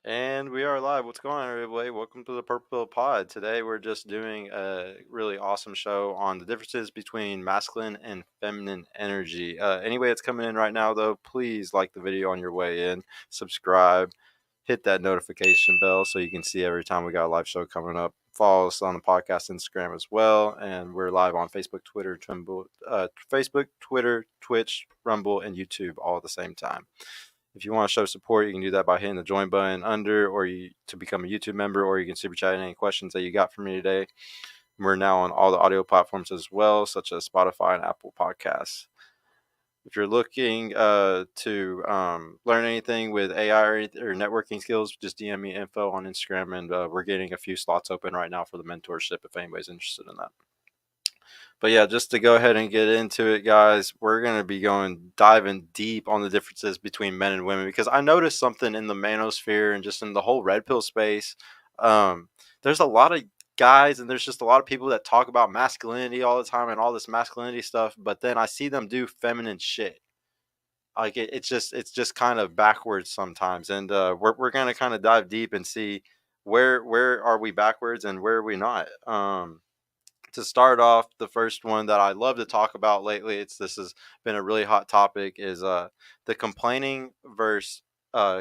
And we are live. What's going on, everybody? Welcome to the Purple Pill Pod. Today, we're just doing a really awesome show on the differences between masculine and feminine energy. Anybody that's coming in right now, though, please like the video on your way in, subscribe, hit that notification bell so you can see every time we got a live show coming up. Follow us on the podcast Instagram as well, and we're live on Facebook, Twitter, Twitch, Rumble, and YouTube all at the same time. If you want to show support, you can do that by hitting the join button under, or to become a YouTube member, or you can super chat any questions that you got for me today. We're now on all the audio platforms as well, such as Spotify and Apple Podcasts. If you're looking to learn anything with AI or networking skills, just DM me info on Instagram, and we're getting a few slots open right now for the mentorship if anybody's interested in that. But yeah, just to go ahead and get into it, guys, we're going to be diving deep on the differences between men and women, because I noticed something in the manosphere and just in the whole red pill space. Um, there's a lot of guys and there's just a lot of people that talk about masculinity all the time and all this masculinity stuff, but then I see them do feminine shit. Like it's just kind of backwards sometimes, and we're going to kind of dive deep and see where are we backwards and where are we not. To start off, the first one that I love to talk about lately, this has been a really hot topic, is the complaining versus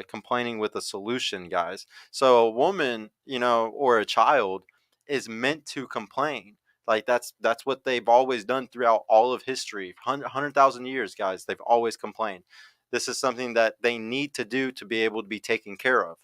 complaining with a solution, guys. So a woman, or a child is meant to complain. Like that's what they've always done throughout all of history. 100,000 years, guys, they've always complained. This is something that they need to do to be able to be taken care of.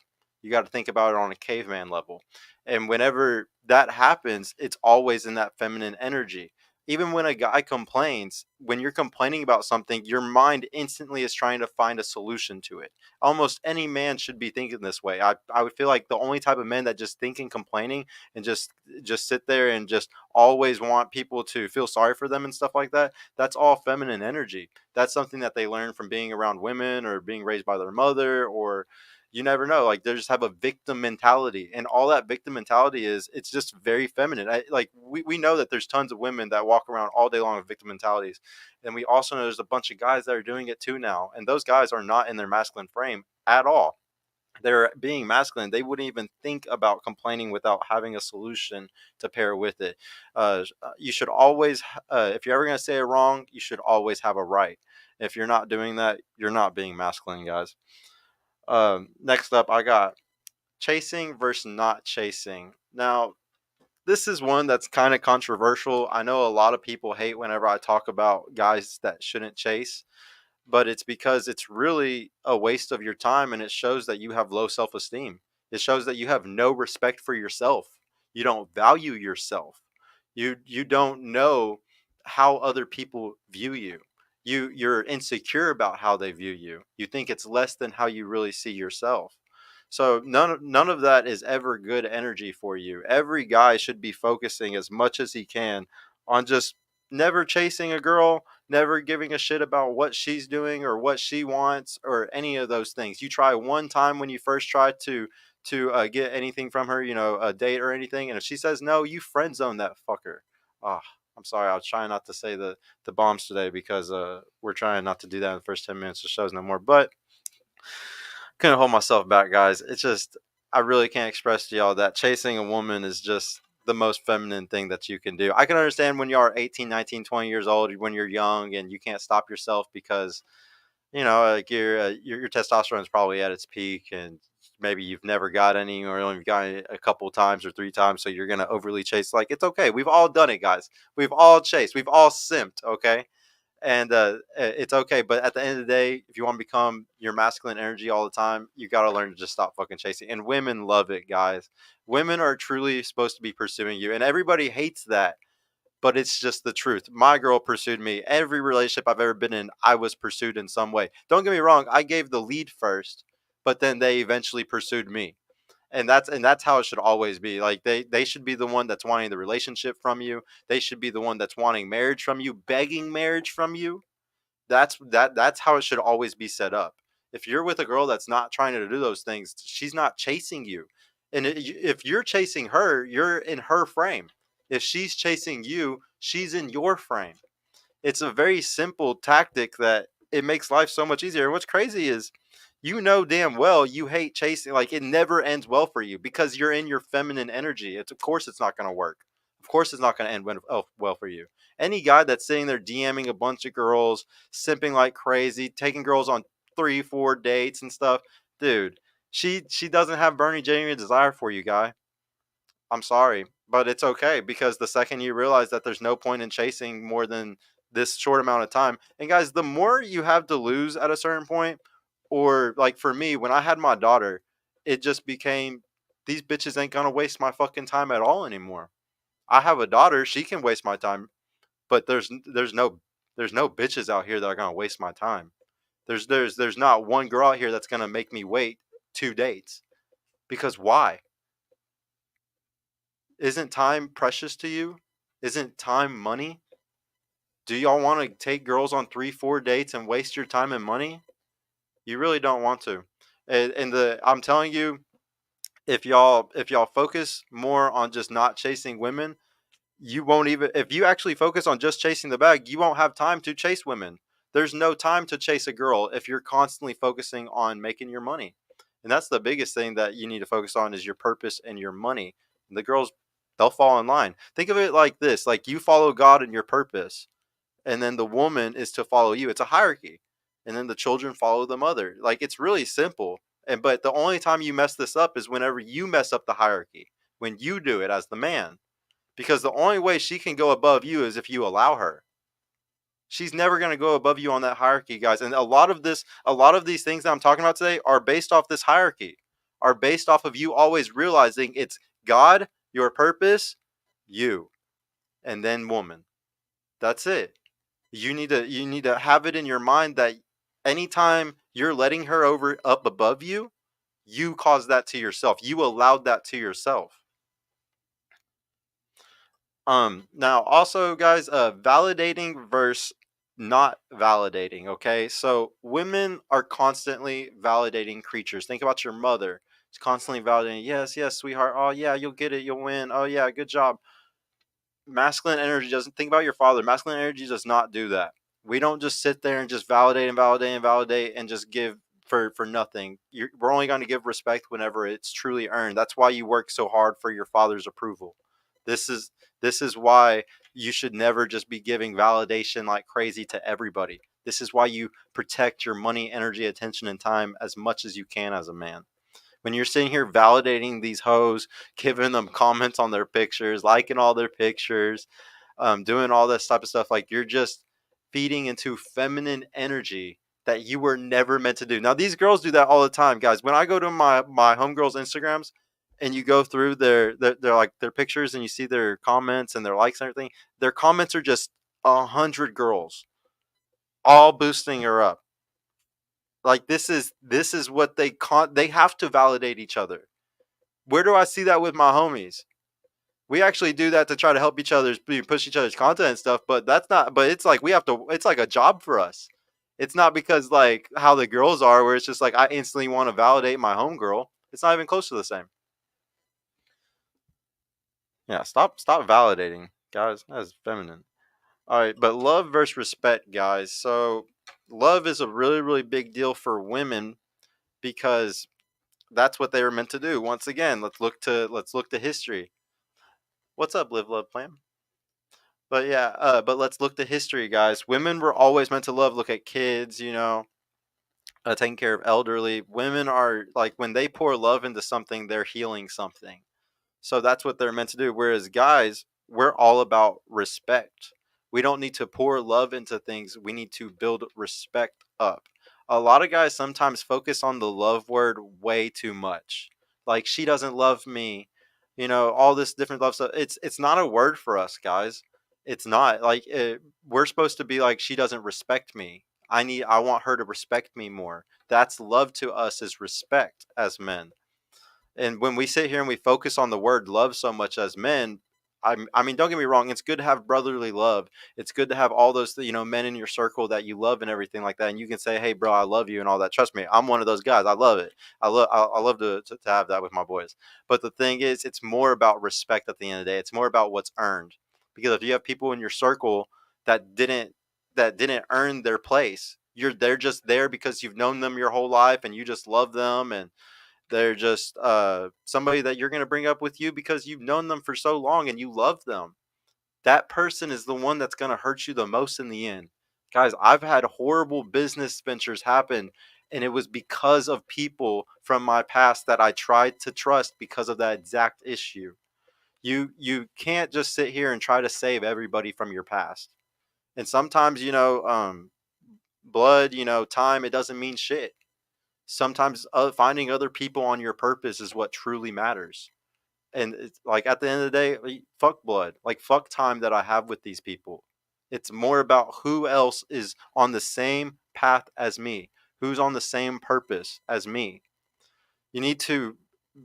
You got to think about it on a caveman level. And whenever that happens, it's always in that feminine energy. Even when a guy complains, when you're complaining about something, your mind instantly is trying to find a solution to it. Almost any man should be thinking this way. I would feel like the only type of men that just think and complaining and just sit there and just always want people to feel sorry for them and stuff like that, that's all feminine energy. That's something that they learn from being around women or being raised by their mother, or you never know, like they just have a victim mentality, and all that victim mentality is, it's just very feminine. We know that there's tons of women that walk around all day long with victim mentalities, and we also know there's a bunch of guys that are doing it too now, and those guys are not in their masculine frame at all. They're being masculine. They wouldn't even think about complaining without having a solution to pair with it. You should always, if you're ever going to say it wrong, you should always have a right. If you're not doing that, you're not being masculine, guys. Next up, I got chasing versus not chasing. Now, this is one that's kind of controversial. I know a lot of people hate whenever I talk about guys that shouldn't chase, but it's because it's really a waste of your time, and it shows that you have low self esteem. It shows that you have no respect for yourself. You don't value yourself. You don't know how other people view you. You're insecure about how they view you. You think it's less than how you really see yourself. So none of that is ever good energy for you. Every guy should be focusing as much as he can on just never chasing a girl, never giving a shit about what she's doing or what she wants or any of those things. You try one time when you first try to get anything from her, a date or anything, and if she says no, you friend zone that fucker. Ah, I'm sorry, I was trying not to say the bombs today because we're trying not to do that in the first 10 minutes of shows no more. But couldn't hold myself back, guys. It's just, I really can't express to y'all that chasing a woman is just the most feminine thing that you can do. I can understand when you are 18, 19, 20 years old, when you're young and you can't stop yourself because, like your testosterone is probably at its peak, and maybe you've never got any, or only got it a couple times or three times. So you're going to overly chase. Like, it's okay. We've all done it, guys. We've all chased. We've all simped. Okay. And it's okay. But at the end of the day, if you want to become your masculine energy all the time, you got to learn to just stop fucking chasing. And women love it, guys. Women are truly supposed to be pursuing you, and everybody hates that, but it's just the truth. My girl pursued me. Every relationship I've ever been in, I was pursued in some way. Don't get me wrong, I gave the lead first, but then they eventually pursued me. And that's how it should always be. Like, they should be the one that's wanting the relationship from you. They should be the one that's wanting marriage from you, begging marriage from you. That's how it should always be set up. If you're with a girl that's not trying to do those things, she's not chasing you. And if you're chasing her, you're in her frame. If she's chasing you, she's in your frame. It's a very simple tactic that it makes life so much easier. And what's crazy is You know damn well you hate chasing. Like, it never ends well for you because you're in your feminine energy. It's, of course it's not going to work. Of course it's not going to end well for you. Any guy that's sitting there DMing a bunch of girls, simping like crazy, taking girls on 3, 4 dates and stuff, dude, she doesn't have burning genuine desire for you, guy. I'm sorry, but it's okay because the second you realize that there's no point in chasing more than this short amount of time, and guys, the more you have to lose at a certain point, or like for me, when I had my daughter, it just became these bitches ain't gonna waste my fucking time at all anymore. I have a daughter, she can waste my time, but there's no bitches out here that are gonna waste my time. There's not one girl out here that's gonna make me wait 2 dates. Because why? Isn't time precious to you? Isn't time money? Do y'all want to take girls on 3, 4 dates and waste your time and money? You really don't want to. And I'm telling you, if y'all focus more on just not chasing women, you won't even, if you actually focus on just chasing the bag, you won't have time to chase women. There's no time to chase a girl if you're constantly focusing on making your money. And that's the biggest thing that you need to focus on is your purpose and your money. And the girls, they'll fall in line. Think of it like this, like you follow God and your purpose, and then the woman is to follow you. It's a hierarchy. And then the children follow the mother. Like, it's really simple. And but the only time you mess this up is whenever you mess up the hierarchy. When you do it as the man, because the only way she can go above you is if you allow her. She's never going to go above you on that hierarchy, guys. And a lot of these things that I'm talking about today are based off this hierarchy, are based off of you always realizing it's God, your purpose, you, and then woman. That's it. You need to have it in your mind that anytime you're letting her over up above you, you caused that to yourself. You allowed that to yourself. Now also, guys, validating versus not validating. Okay, so women are constantly validating creatures. Think about your mother. It's constantly validating. Yes, yes, sweetheart. Oh yeah, you'll get it. You'll win. Oh yeah, good job. Masculine energy doesn't, think about your father. Masculine energy does not do that. We don't just sit there and just validate and validate and validate and just give for nothing. We're only going to give respect whenever it's truly earned. That's why you work so hard for your father's approval. This is why you should never just be giving validation like crazy to everybody. This is why you protect your money, energy, attention, and time as much as you can as a man. When you're sitting here validating these hoes, giving them comments on their pictures, liking all their pictures, doing all this type of stuff, like, you're just feeding into feminine energy that you were never meant to do. Now, these girls do that all the time, guys. When I go to my homegirls' Instagrams and you go through their like their pictures and you see their comments and their likes and everything, their comments are just 100 girls, all boosting her up. Like, this is what they have to validate each other. Where do I see that with my homies? We actually do that to try to help each other's push each other's content and stuff, but that's not, but it's like we have to, it's like a job for us. It's not because like how the girls are where it's just like I instantly want to validate my homegirl. It's not even close to the same. Yeah, stop validating, guys. That's feminine. All right, but love versus respect, guys. So love is a really, really big deal for women because that's what they were meant to do. Once again, let's look to history. What's up, Live Love Plan? But yeah, but let's look to history, guys. Women were always meant to love. Look at kids, taking care of elderly. Women are like, when they pour love into something, they're healing something. So that's what they're meant to do. Whereas guys, we're all about respect. We don't need to pour love into things. We need to build respect up. A lot of guys sometimes focus on the love word way too much. Like, she doesn't love me, all this different love stuff. It's not a word for us, guys. It's not like we're supposed to be like, she doesn't respect me. I want her to respect me more. That's love to us, is respect as men. And when we sit here and we focus on the word love so much as men, I mean, don't get me wrong. It's good to have brotherly love. It's good to have all those, men in your circle that you love and everything like that. And you can say, "Hey, bro, I love you," and all that. Trust me, I'm one of those guys. I love it. I love to have that with my boys. But the thing is, it's more about respect at the end of the day. It's more about what's earned. Because if you have people in your circle that didn't earn their place, They're just there because you've known them your whole life and you just love them, and they're just somebody that you're going to bring up with you because you've known them for so long and you love them. That person is the one that's going to hurt you the most in the end. Guys, I've had horrible business ventures happen, and it was because of people from my past that I tried to trust because of that exact issue. You can't just sit here and try to save everybody from your past. And sometimes, blood, time, it doesn't mean shit. Sometimes finding other people on your purpose is what truly matters. And it's like at the end of the day, like, fuck blood, like fuck time that I have with these people. It's more about who else is on the same path as me, who's on the same purpose as me. You need to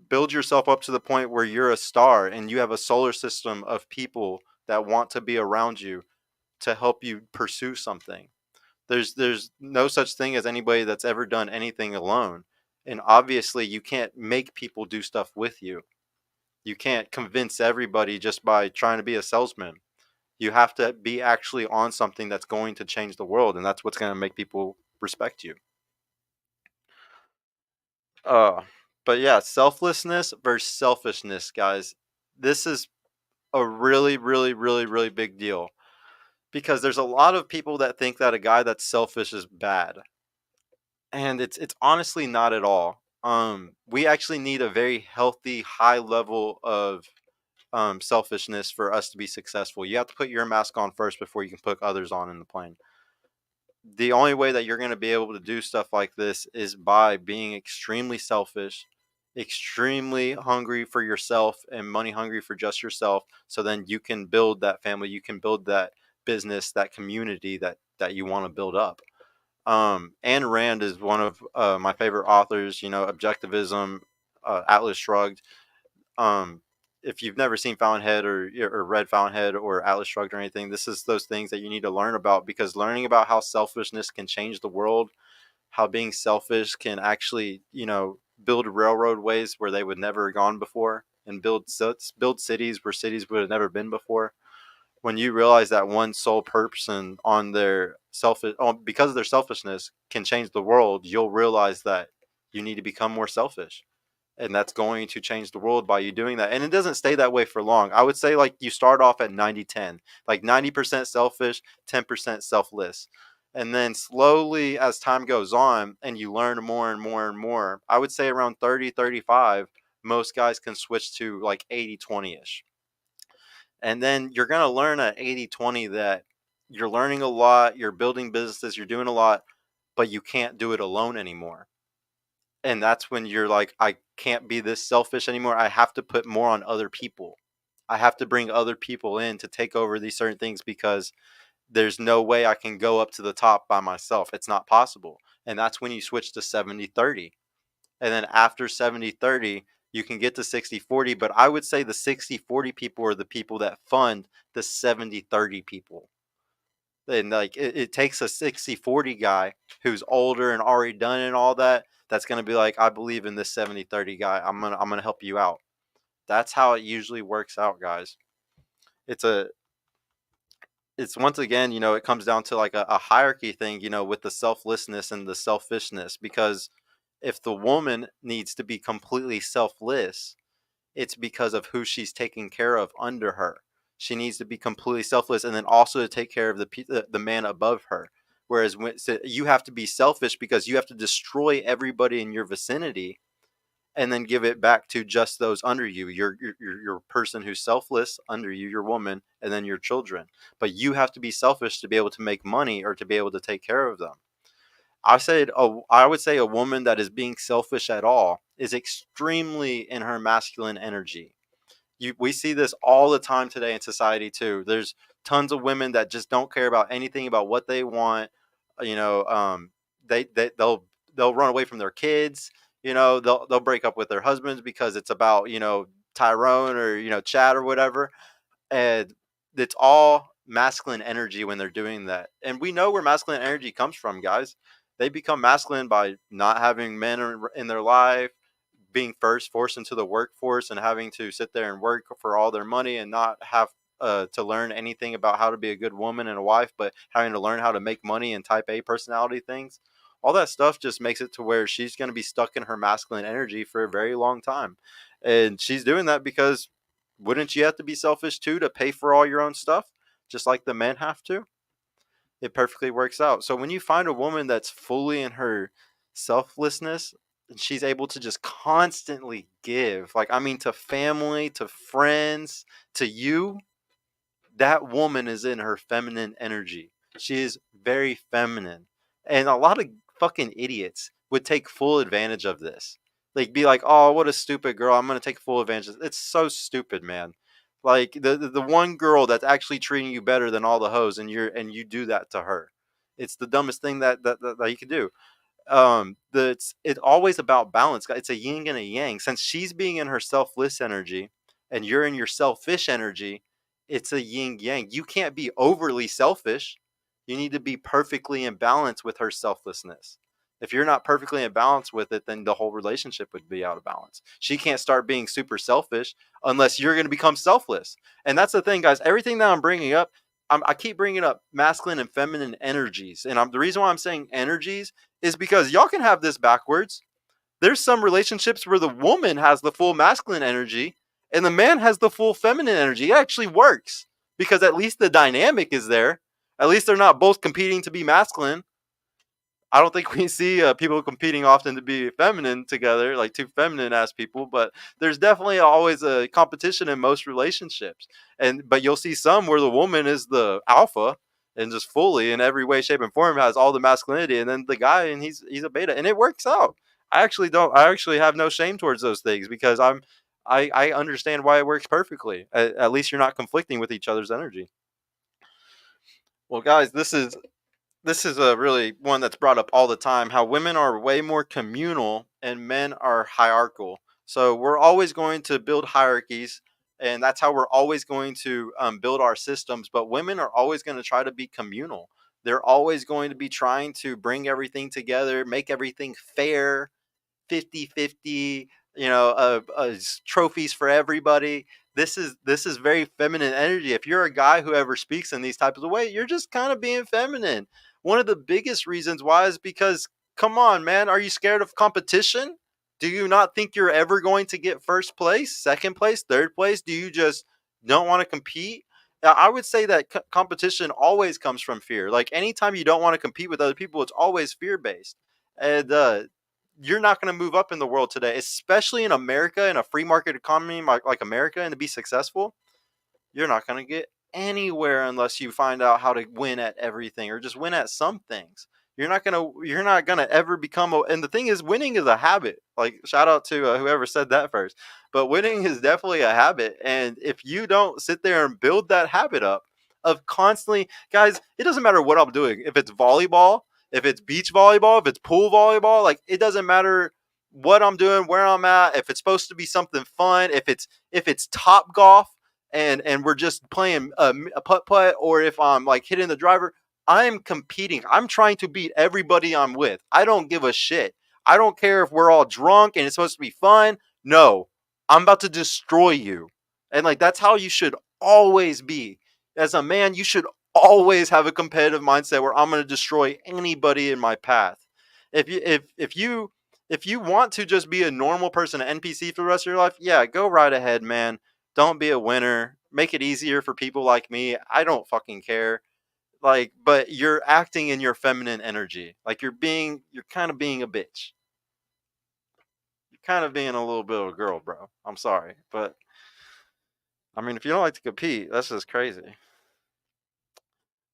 build yourself up to the point where you're a star and you have a solar system of people that want to be around you to help you pursue something. There's no such thing as anybody that's ever done anything alone. And obviously you can't make people do stuff with you. You can't convince everybody just by trying to be a salesman. You have to be actually on something that's going to change the world, and that's what's going to make people respect you. Uh, but yeah, selflessness versus selfishness, guys. This is a really, really, really, really big deal because there's a lot of people that think that a guy that's selfish is bad, and it's honestly not at all. We actually need a very healthy, high level of selfishness for us to be successful. You have to put your mask on first before you can put others on in the plane. The only way that you're going to be able to do stuff like this is by being extremely selfish, extremely hungry for yourself and money hungry for just yourself. So then you can build that family, you can build that business, that community that you want to build up. Ayn Rand is one of my favorite authors. Objectivism, Atlas Shrugged. um if you've never seen Fountainhead or read Fountainhead or Atlas Shrugged or anything, this is those things that you need to learn about, because learning about how selfishness can change the world, how being selfish can actually, build railroad ways where they would never have gone before, and build cities where cities would have never been before. When you realize that one sole person on their because of their selfishness can change the world, you'll realize that you need to become more selfish, and that's going to change the world by you doing that. And it doesn't stay that way for long. I would say like you start off at 90-10, like 90% selfish, 10% selfless. And then slowly as time goes on and you learn more and more and more, I would say around 30-35, most guys can switch to like 80-20ish. And then you're going to learn at 80-20 that you're learning a lot, you're building businesses, you're doing a lot, but you can't do it alone anymore. And that's when you're like, I can't be this selfish anymore. I have to put more on other people. I have to bring other people in to take over these certain things, because there's no way I can go up to the top by myself. It's not possible. And that's when you switch to 70-30. And then after 70-30, you can get to 60-40. But I would say the 60-40 people are the people that fund the 70-30 people. And like it takes a 60-40 guy who's older and already done it and all that, that's going to be like, I believe in this 70-30 guy, I'm going to help you out. That's how it usually works out, guys. It's a it's once again, it comes down to like a hierarchy thing, with the selflessness and the selfishness. Because if the woman needs to be completely selfless, it's because of who she's taking care of under her. She needs to be completely selfless, and then also to take care of the man above her. Whereas so you have to be selfish because you have to destroy everybody in your vicinity, and then give it back to just those under you. Your person who's selfless under you, your woman, and then your children. But you have to be selfish to be able to make money or to be able to take care of them. I would say a woman that is being selfish at all is extremely in her masculine energy. We see this all the time today in society too. There's tons of women that just don't care about anything about what they want. You know, they'll run away from their kids. They'll break up with their husbands because it's about Tyrone or Chad or whatever. And it's all masculine energy when they're doing that. And we know where masculine energy comes from, guys. They become masculine by not having men in their life, being first forced into the workforce and having to sit there and work for all their money and not have to learn anything about how to be a good woman and a wife, but having to learn how to make money and type A personality things, all that stuff just makes it to where she's going to be stuck in her masculine energy for a very long time. And she's doing that because wouldn't you have to be selfish too to pay for all your own stuff, just like the men have to? It perfectly works out. So when you find a woman that's fully in her selflessness and she's able to just constantly give, like, I mean, to family, to friends, to you, that woman is in her feminine energy. She is very feminine. And a lot of fucking idiots would take full advantage of this. Like, be like, oh, what a stupid girl. I'm going to take full advantage of this. It's so stupid, man. Like the one girl that's actually treating you better than all the hoes, and you do that to her. It's the dumbest thing that you can do. It's always about balance. It's a yin and a yang. Since she's being in her selfless energy and you're in your selfish energy, it's a yin yang. You can't be overly selfish. You need to be perfectly in balance with her selflessness. If you're not perfectly in balance with it, then the whole relationship would be out of balance. She can't start being super selfish unless you're going to become selfless. And that's the thing, guys. Everything that I'm bringing up, I keep bringing up masculine and feminine energies. And the reason why I'm saying energies is because y'all can have this backwards. There's some relationships where the woman has the full masculine energy and the man has the full feminine energy. It actually works because at least the dynamic is there. At least they're not both competing to be masculine. I don't think we see people competing often to be feminine together, like two feminine ass people. But there's definitely always a competition in most relationships, but you'll see some where the woman is the alpha and just fully in every way, shape, and form has all the masculinity, and then the guy and he's a beta, and it works out. I actually don't. I actually have no shame towards those things because I understand why it works perfectly. At least you're not conflicting with each other's energy. Well, guys, this is a really one that's brought up all the time, how women are way more communal and men are hierarchical. So we're always going to build hierarchies, and that's how we're always going to build our systems. But women are always going to try to be communal. They're always going to be trying to bring everything together, make everything fair, 50-50, trophies for everybody. This is very feminine energy. If you're a guy who ever speaks in these types of ways, you're just kind of being feminine. One of the biggest reasons why is because, come on, man, are you scared of competition? Do you not think you're ever going to get first place, second place, third place? Do you just don't want to compete? I would say that competition always comes from fear. Like anytime you don't want to compete with other people, it's always fear based. And you're not going to move up in the world today, especially in America, in a free market economy like America, and to be successful, you're not going to get anywhere unless you find out how to win at everything or just win at some things. You're not gonna ever become and the thing is, winning is a habit. Like, shout out to whoever said that first, but winning is definitely a habit. And if you don't sit there and build that habit up of constantly, guys, it doesn't matter what I'm doing. If it's volleyball, if it's beach volleyball, if it's pool volleyball, like, it doesn't matter what I'm doing, where I'm at. If it's supposed to be something fun, if it's top golf and we're just playing a putt putt, or if I'm like hitting the driver, I'm competing. I'm trying to beat everybody I'm with. I don't give a shit. I don't care if we're all drunk and it's supposed to be fun. No, I'm about to destroy you. And like, that's how you should always be. As a man, you should always have a competitive mindset where I'm going to destroy anybody in my path. If you want to just be a normal person, an NPC for the rest of your life, yeah, go right ahead, man. Don't be a winner. Make it easier for people like me. I don't fucking care. Like, but you're acting in your feminine energy. Like, you're kind of being a bitch. You're kind of being a little bit of a girl, bro. I'm sorry. But, I mean, if you don't like to compete, that's just crazy.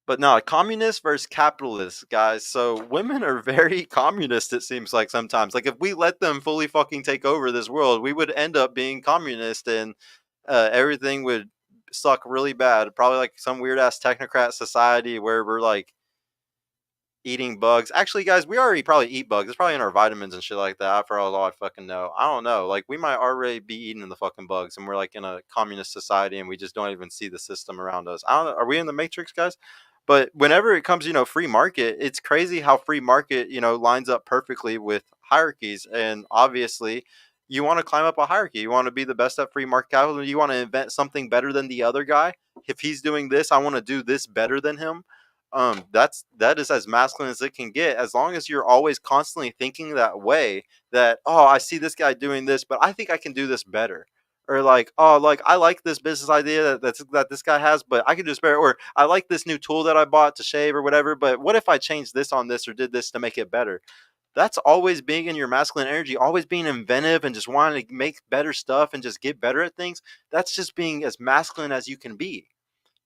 But no, communist versus capitalist, guys. So women are very communist, it seems like sometimes. Like, if we let them fully fucking take over this world, we would end up being communist, and everything would suck really bad. Probably like some weird ass technocrat society where we're like eating bugs. Actually, guys, we already probably eat bugs. It's probably in our vitamins and shit like that, for all I fucking know. I don't know. Like, we might already be eating the fucking bugs, and we're like in a communist society, and we just don't even see the system around us. I don't know. Are we in the Matrix, guys? But whenever it comes, free market, it's crazy how free market, lines up perfectly with hierarchies. And obviously, You want to climb up a hierarchy. You want to be the best at free market capitalism. You want to invent something better than the other guy. If he's doing this, I want to do this better than him. That is as masculine as it can get. As long as you're always constantly thinking that way, that, oh, I see this guy doing this, but I think I can do this better. Or like, oh, like I like this business idea that this guy has, but I can do this better. Or I like this new tool that I bought to shave or whatever, but what if I changed this on this or did this to make it better? That's always being in your masculine energy, always being inventive and just wanting to make better stuff and just get better at things. That's just being as masculine as you can be.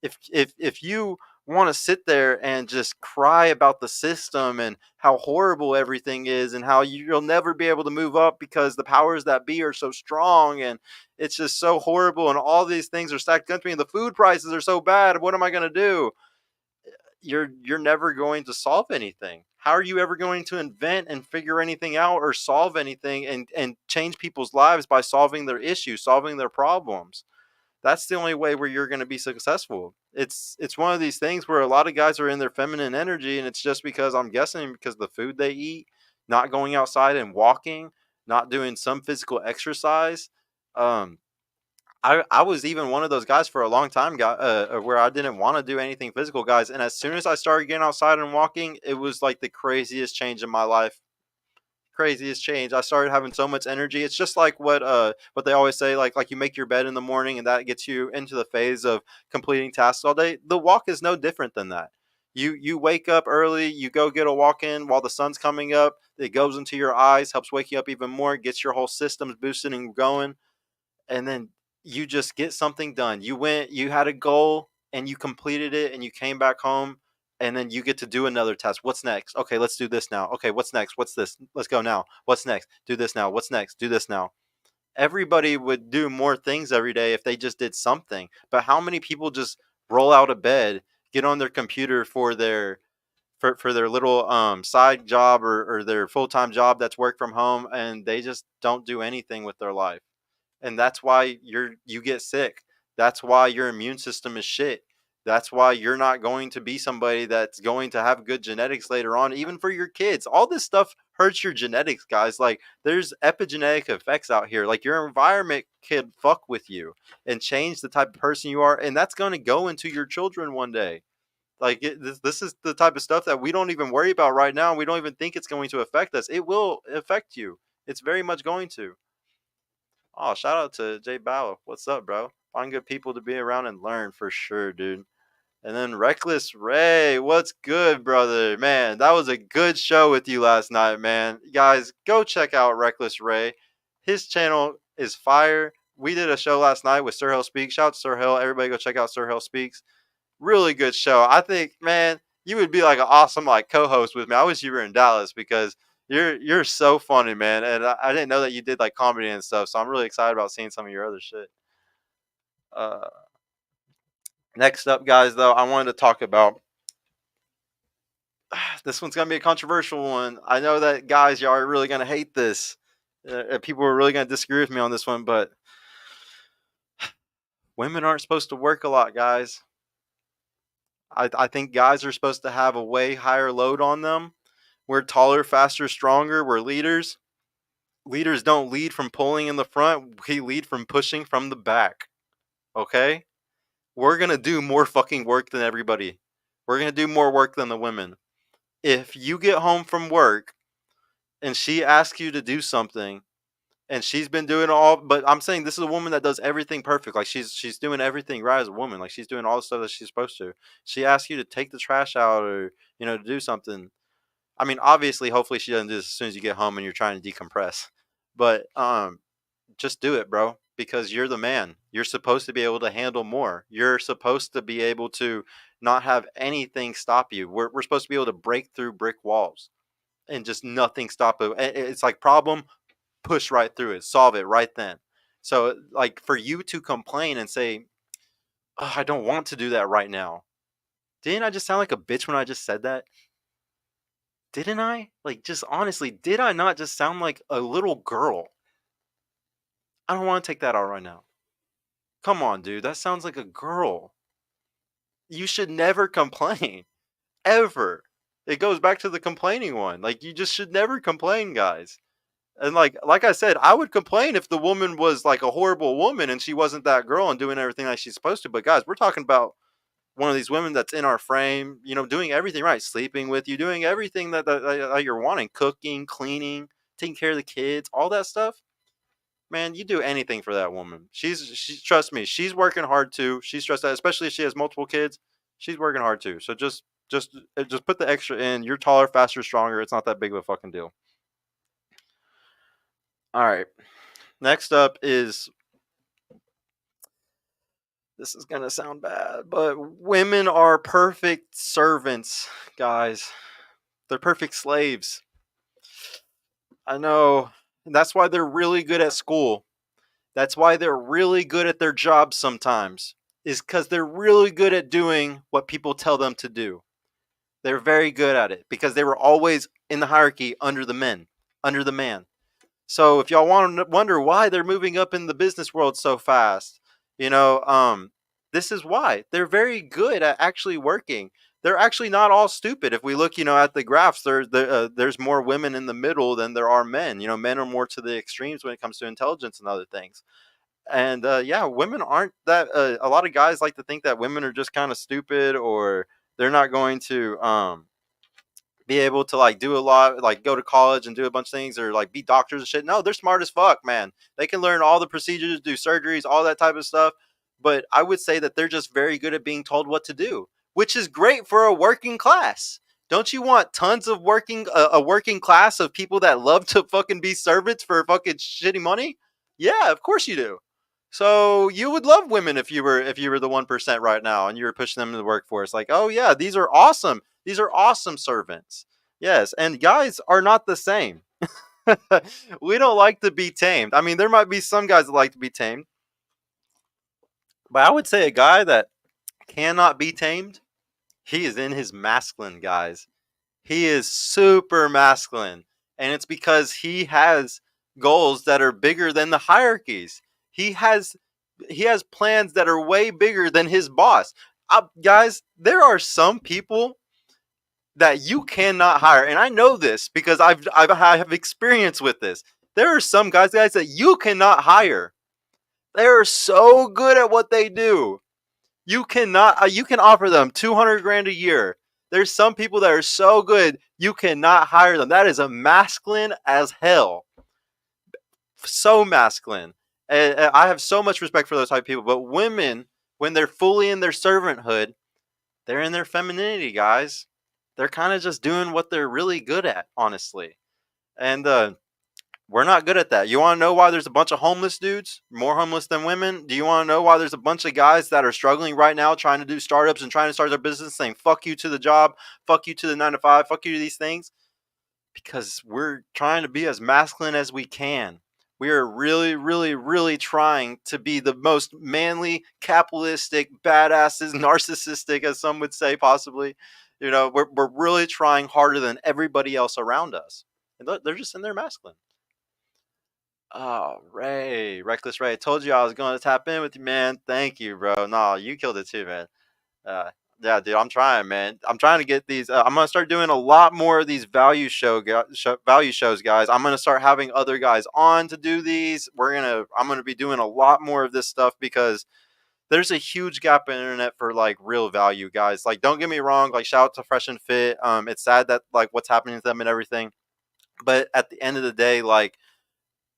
If you want to sit there and just cry about the system and how horrible everything is and how you'll never be able to move up because the powers that be are so strong and it's just so horrible and all these things are stacked against me and the food prices are so bad, what am I going to do? You're never going to solve anything. How are you ever going to invent and figure anything out or solve anything and change people's lives by solving their issues, solving their problems? That's the only way where you're going to be successful. It's one of these things where a lot of guys are in their feminine energy, and it's just because, I'm guessing, because the food they eat, not going outside and walking, not doing some physical exercise. um I was even one of those guys for a long time, where I didn't want to do anything physical, guys. And as soon as I started getting outside and walking, it was like the craziest change in my life. Craziest change. I started having so much energy. It's just like what they always say, like you make your bed in the morning and that gets you into the phase of completing tasks all day. The walk is no different than that. You wake up early, you go get a walk in while the sun's coming up. It goes into your eyes, helps wake you up even more, gets your whole systems boosted and going, and then you just get something done. You went, you had a goal and you completed it and you came back home and then you get to do another task. What's next? Okay, let's do this now. Okay, what's next? What's this? Let's go now. What's next? Do this now. What's next? Do this now. Everybody would do more things every day if they just did something. But how many people just roll out of bed, get on their computer for their little side job or their full-time job that's work from home, and they just don't do anything with their life? And that's why you get sick. That's why your immune system is shit. That's why you're not going to be somebody that's going to have good genetics later on, even for your kids. All this stuff hurts your genetics, guys. Like, there's epigenetic effects out here. Like, your environment could fuck with you and change the type of person you are, and that's going to go into your children one day. Like, this is the type of stuff that we don't even worry about right now. We don't even think it's going to affect us. It will affect you. It's very much going to. Oh, shout out to Jay Bauer. What's up, bro? Find good people to be around and learn for sure, dude. And then Reckless Ray, what's good, brother? Man, that was a good show with you last night, man. Guys, go check out Reckless Ray. His channel is fire. We did a show last night with Sir Hill Speaks. Shout out to Sir Hill. Everybody go check out Sir Hill Speaks. Really good show. I think, man, you would be like an awesome like co-host with me. I wish you were in Dallas because you're so funny, man. And I didn't know that you did like comedy and stuff, so I'm really excited about seeing some of your other shit. Uh, Next up, guys, though, I wanted to talk about this one's gonna be a controversial one. I know that guys, y'all are really gonna hate this. People are really gonna disagree with me on this one, but women aren't supposed to work a lot, guys. I think guys are supposed to have a way higher load on them. We're taller, faster, stronger. We're leaders. Leaders don't lead from pulling in the front. We lead from pushing from the back. Okay? We're going to do more fucking work than everybody. We're going to do more work than the women. If you get home from work and she asks you to do something and she's been doing all, but I'm saying this is a woman that does everything perfect. Like she's doing everything right as a woman. Like she's doing all the stuff that she's supposed to. She asks you to take the trash out or, to do something. I mean, obviously, hopefully she doesn't do this as soon as you get home and you're trying to decompress. But just do it, bro, because you're the man. You're supposed to be able to handle more. You're supposed to be able to not have anything stop you. We're supposed to be able to break through brick walls and just nothing stop it. It's like problem, push right through it, solve it right then. So, like, for you to complain and say, oh, I don't want to do that right now. Didn't I just sound like a bitch when I just said that? Didn't I? Like, just honestly, did I not just sound like a little girl? I don't want to take that out right now. Come on, dude. That sounds like a girl. You should never complain. Ever. It goes back to the complaining one. Like, you just should never complain, guys. And like I said, I would complain if the woman was like a horrible woman and she wasn't that girl and doing everything like she's supposed to. But guys, we're talking about one of these women that's in our frame, doing everything right, sleeping with you, doing everything that you're wanting, cooking, cleaning, taking care of the kids, all that stuff. Man, you do anything for that woman. She's trust me, she's working hard too. She's stressed out, especially if she has multiple kids. She's working hard too. So just put the extra in. You're taller, faster, stronger. It's not that big of a fucking deal. All right. Next up is, this is gonna sound bad, but women are perfect servants, guys. They're perfect slaves. I know. And that's why they're really good at school. That's why they're really good at their jobs sometimes, is because they're really good at doing what people tell them to do. They're very good at it because they were always in the hierarchy under the men, under the man. So if y'all want to wonder why they're moving up in the business world so fast, you know, this is why. They're very good at actually working. They're actually not all stupid. If we look, at the graphs, there's more women in the middle than there are men. Men are more to the extremes when it comes to intelligence and other things. And yeah, women aren't that. A lot of guys like to think that women are just kind of stupid, or they're not going to be able to like do a lot, like go to college and do a bunch of things, or like be doctors and shit. No, they're smart as fuck, man. They can learn all the procedures, do surgeries, all that type of stuff. But I would say that they're just very good at being told what to do, which is great for a working class. Don't you want tons of a working class of people that love to fucking be servants for fucking shitty money? Yeah, of course you do. So you would love women if you were the 1% right now and you were pushing them in the workforce. Like, oh yeah, these are awesome. These are awesome servants. Yes, and guys are not the same. We don't like to be tamed. I mean, there might be some guys that like to be tamed, but I would say a guy that cannot be tamed, he is in his masculine, guys. He is super masculine, and it's because he has goals that are bigger than the hierarchies. He has he has plans that are way bigger than his boss. Guys, there are some people that you cannot hire, and I know this because I have experience with this. There are some guys that you cannot hire. They are so good at what they do. You cannot. You can offer them 200 grand a year. There's some people that are so good you cannot hire them. That is a masculine as hell. So masculine. And I have so much respect for those type of people. But women, when they're fully in their servanthood, they're in their femininity, guys. They're kind of just doing what they're really good at, honestly. And we're not good at that. You want to know why there's a bunch of homeless dudes, more homeless than women? Do you want to know why there's a bunch of guys that are struggling right now trying to do startups and trying to start their business saying, fuck you to the job, fuck you to the 9 to 5, fuck you to these things? Because we're trying to be as masculine as we can. We are really, really, really trying to be the most manly, capitalistic, badasses, narcissistic, as some would say, possibly. We're really trying harder than everybody else around us. And they're just in their masculine. Oh, Ray, Reckless Ray. I told you I was going to tap in with you, man. Thank you, bro. No, you killed it too, man. Uh, yeah, dude, I'm trying, man. I'm trying to get these. I'm gonna start doing a lot more of these value shows, guys. I'm gonna start having other guys on to do these. I'm gonna be doing a lot more of this stuff because there's a huge gap in the internet for like real value, guys. Like, don't get me wrong. Like, shout out to Fresh and Fit. It's sad that like what's happening to them and everything, but at the end of the day, like,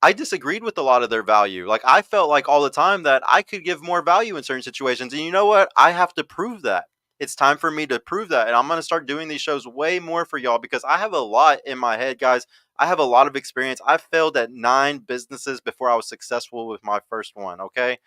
I disagreed with a lot of their value. Like, I felt like all the time that I could give more value in certain situations. And you know what? I have to prove that. It's time for me to prove that. And I'm going to start doing these shows way more for y'all because I have a lot in my head, guys. I have a lot of experience. I failed at 9 businesses before I was successful with my first one, okay?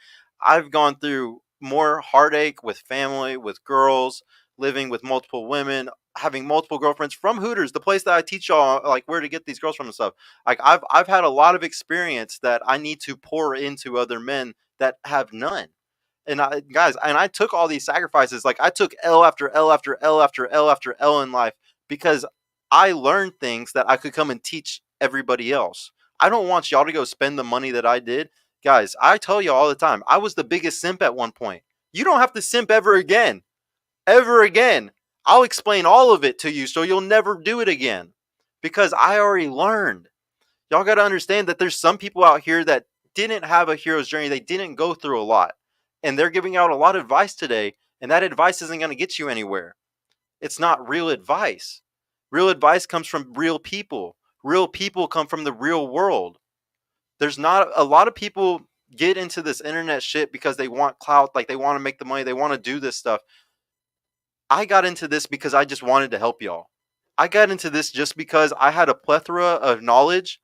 I've gone through more heartache with family, with girls, living with multiple women, having multiple girlfriends from Hooters, the place that I teach y'all like where to get these girls from and stuff. Like, I've had a lot of experience that I need to pour into other men that have none. And I took all these sacrifices. Like, I took L after L after L after L after L in life because I learned things that I could come and teach everybody else. I don't want y'all to go spend the money that I did. Guys, I tell you all the time, I was the biggest simp at one point. You don't have to simp ever again. Ever again. I'll explain all of it to you so you'll never do it again because I already learned. Y'all got to understand that there's some people out here that didn't have a hero's journey. They didn't go through a lot. And they're giving out a lot of advice today. And that advice isn't going to get you anywhere. It's not real advice. Real advice comes from real people. Real people come from the real world. There's not a lot of people get into this internet shit because they want clout, like they want to make the money, they want to do this stuff. I got into this because I just wanted to help y'all. I got into this just because I had a plethora of knowledge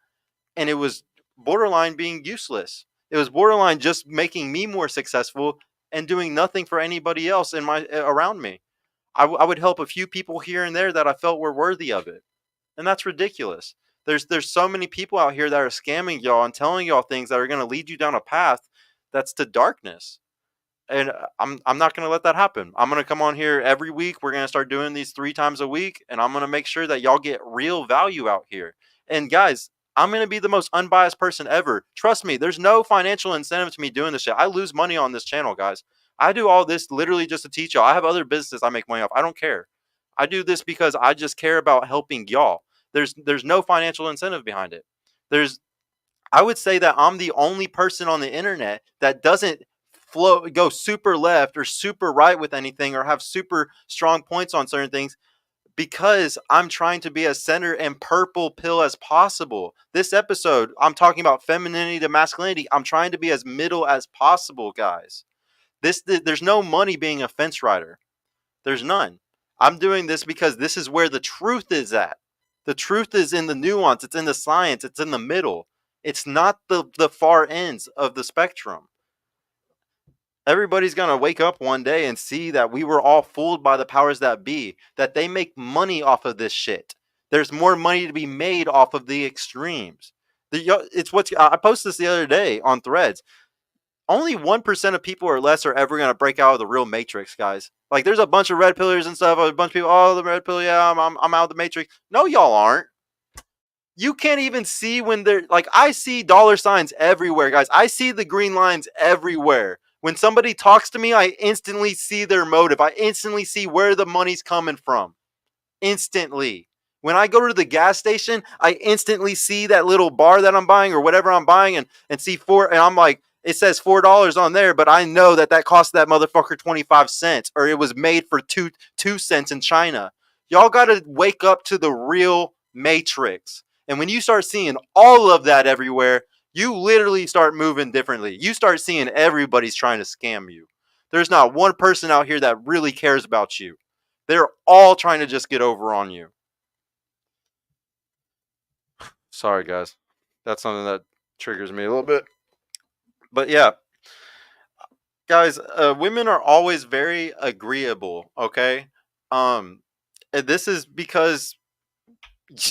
and it was borderline being useless. It was borderline just making me more successful and doing nothing for anybody else in my around me. I would help a few people here and there that I felt were worthy of it. And that's ridiculous. There's so many people out here that are scamming y'all and telling y'all things that are going to lead you down a path that's to darkness. And I'm not going to let that happen. I'm going to come on here every week. We're going to start doing these 3 times a week, and I'm going to make sure that y'all get real value out here. And guys, I'm going to be the most unbiased person ever. Trust me, there's no financial incentive to me doing this shit. I lose money on this channel, guys. I do all this literally just to teach y'all. I have other businesses I make money off. I don't care. I do this because I just care about helping y'all. There's no financial incentive behind it. There's I would say that I'm the only person on the internet that doesn't go super left or super right with anything or have super strong points on certain things because I'm trying to be as center and purple pill as possible. This episode, I'm talking about femininity to masculinity. I'm trying to be as middle as possible, guys. There's no money being a fence rider. There's none. I'm doing this because this is where the truth is at. The truth is in the nuance. It's in the science. It's in the middle. It's not the far ends of the spectrum. Everybody's going to wake up one day and see that we were all fooled by the powers that be, that they make money off of this shit. There's more money to be made off of the extremes. It's what I posted this the other day on Threads. Only 1% of people or less are ever going to break out of the real matrix, guys. Like, there's a bunch of red pillars and stuff. A bunch of people, oh, the red pill, yeah, I'm out of the matrix. No, y'all aren't. You can't even see when they're like, I see dollar signs everywhere, guys. I see the green lines everywhere. When somebody talks to me, I instantly see their motive. I instantly see where the money's coming from. Instantly. When I go to the gas station, I instantly see that little bar that I'm buying or whatever I'm buying and see and I'm like, it says $4 on there, but I know that cost that motherfucker 25 cents or it was made for 2 cents in China. Y'all got to wake up to the real matrix. And when you start seeing all of that everywhere, you literally start moving differently. You start seeing everybody's trying to scam you. There's not one person out here that really cares about you. They're all trying to just get over on you. Sorry, guys. That's something that triggers me a little bit. But yeah, guys, women are always very agreeable, okay? And this is because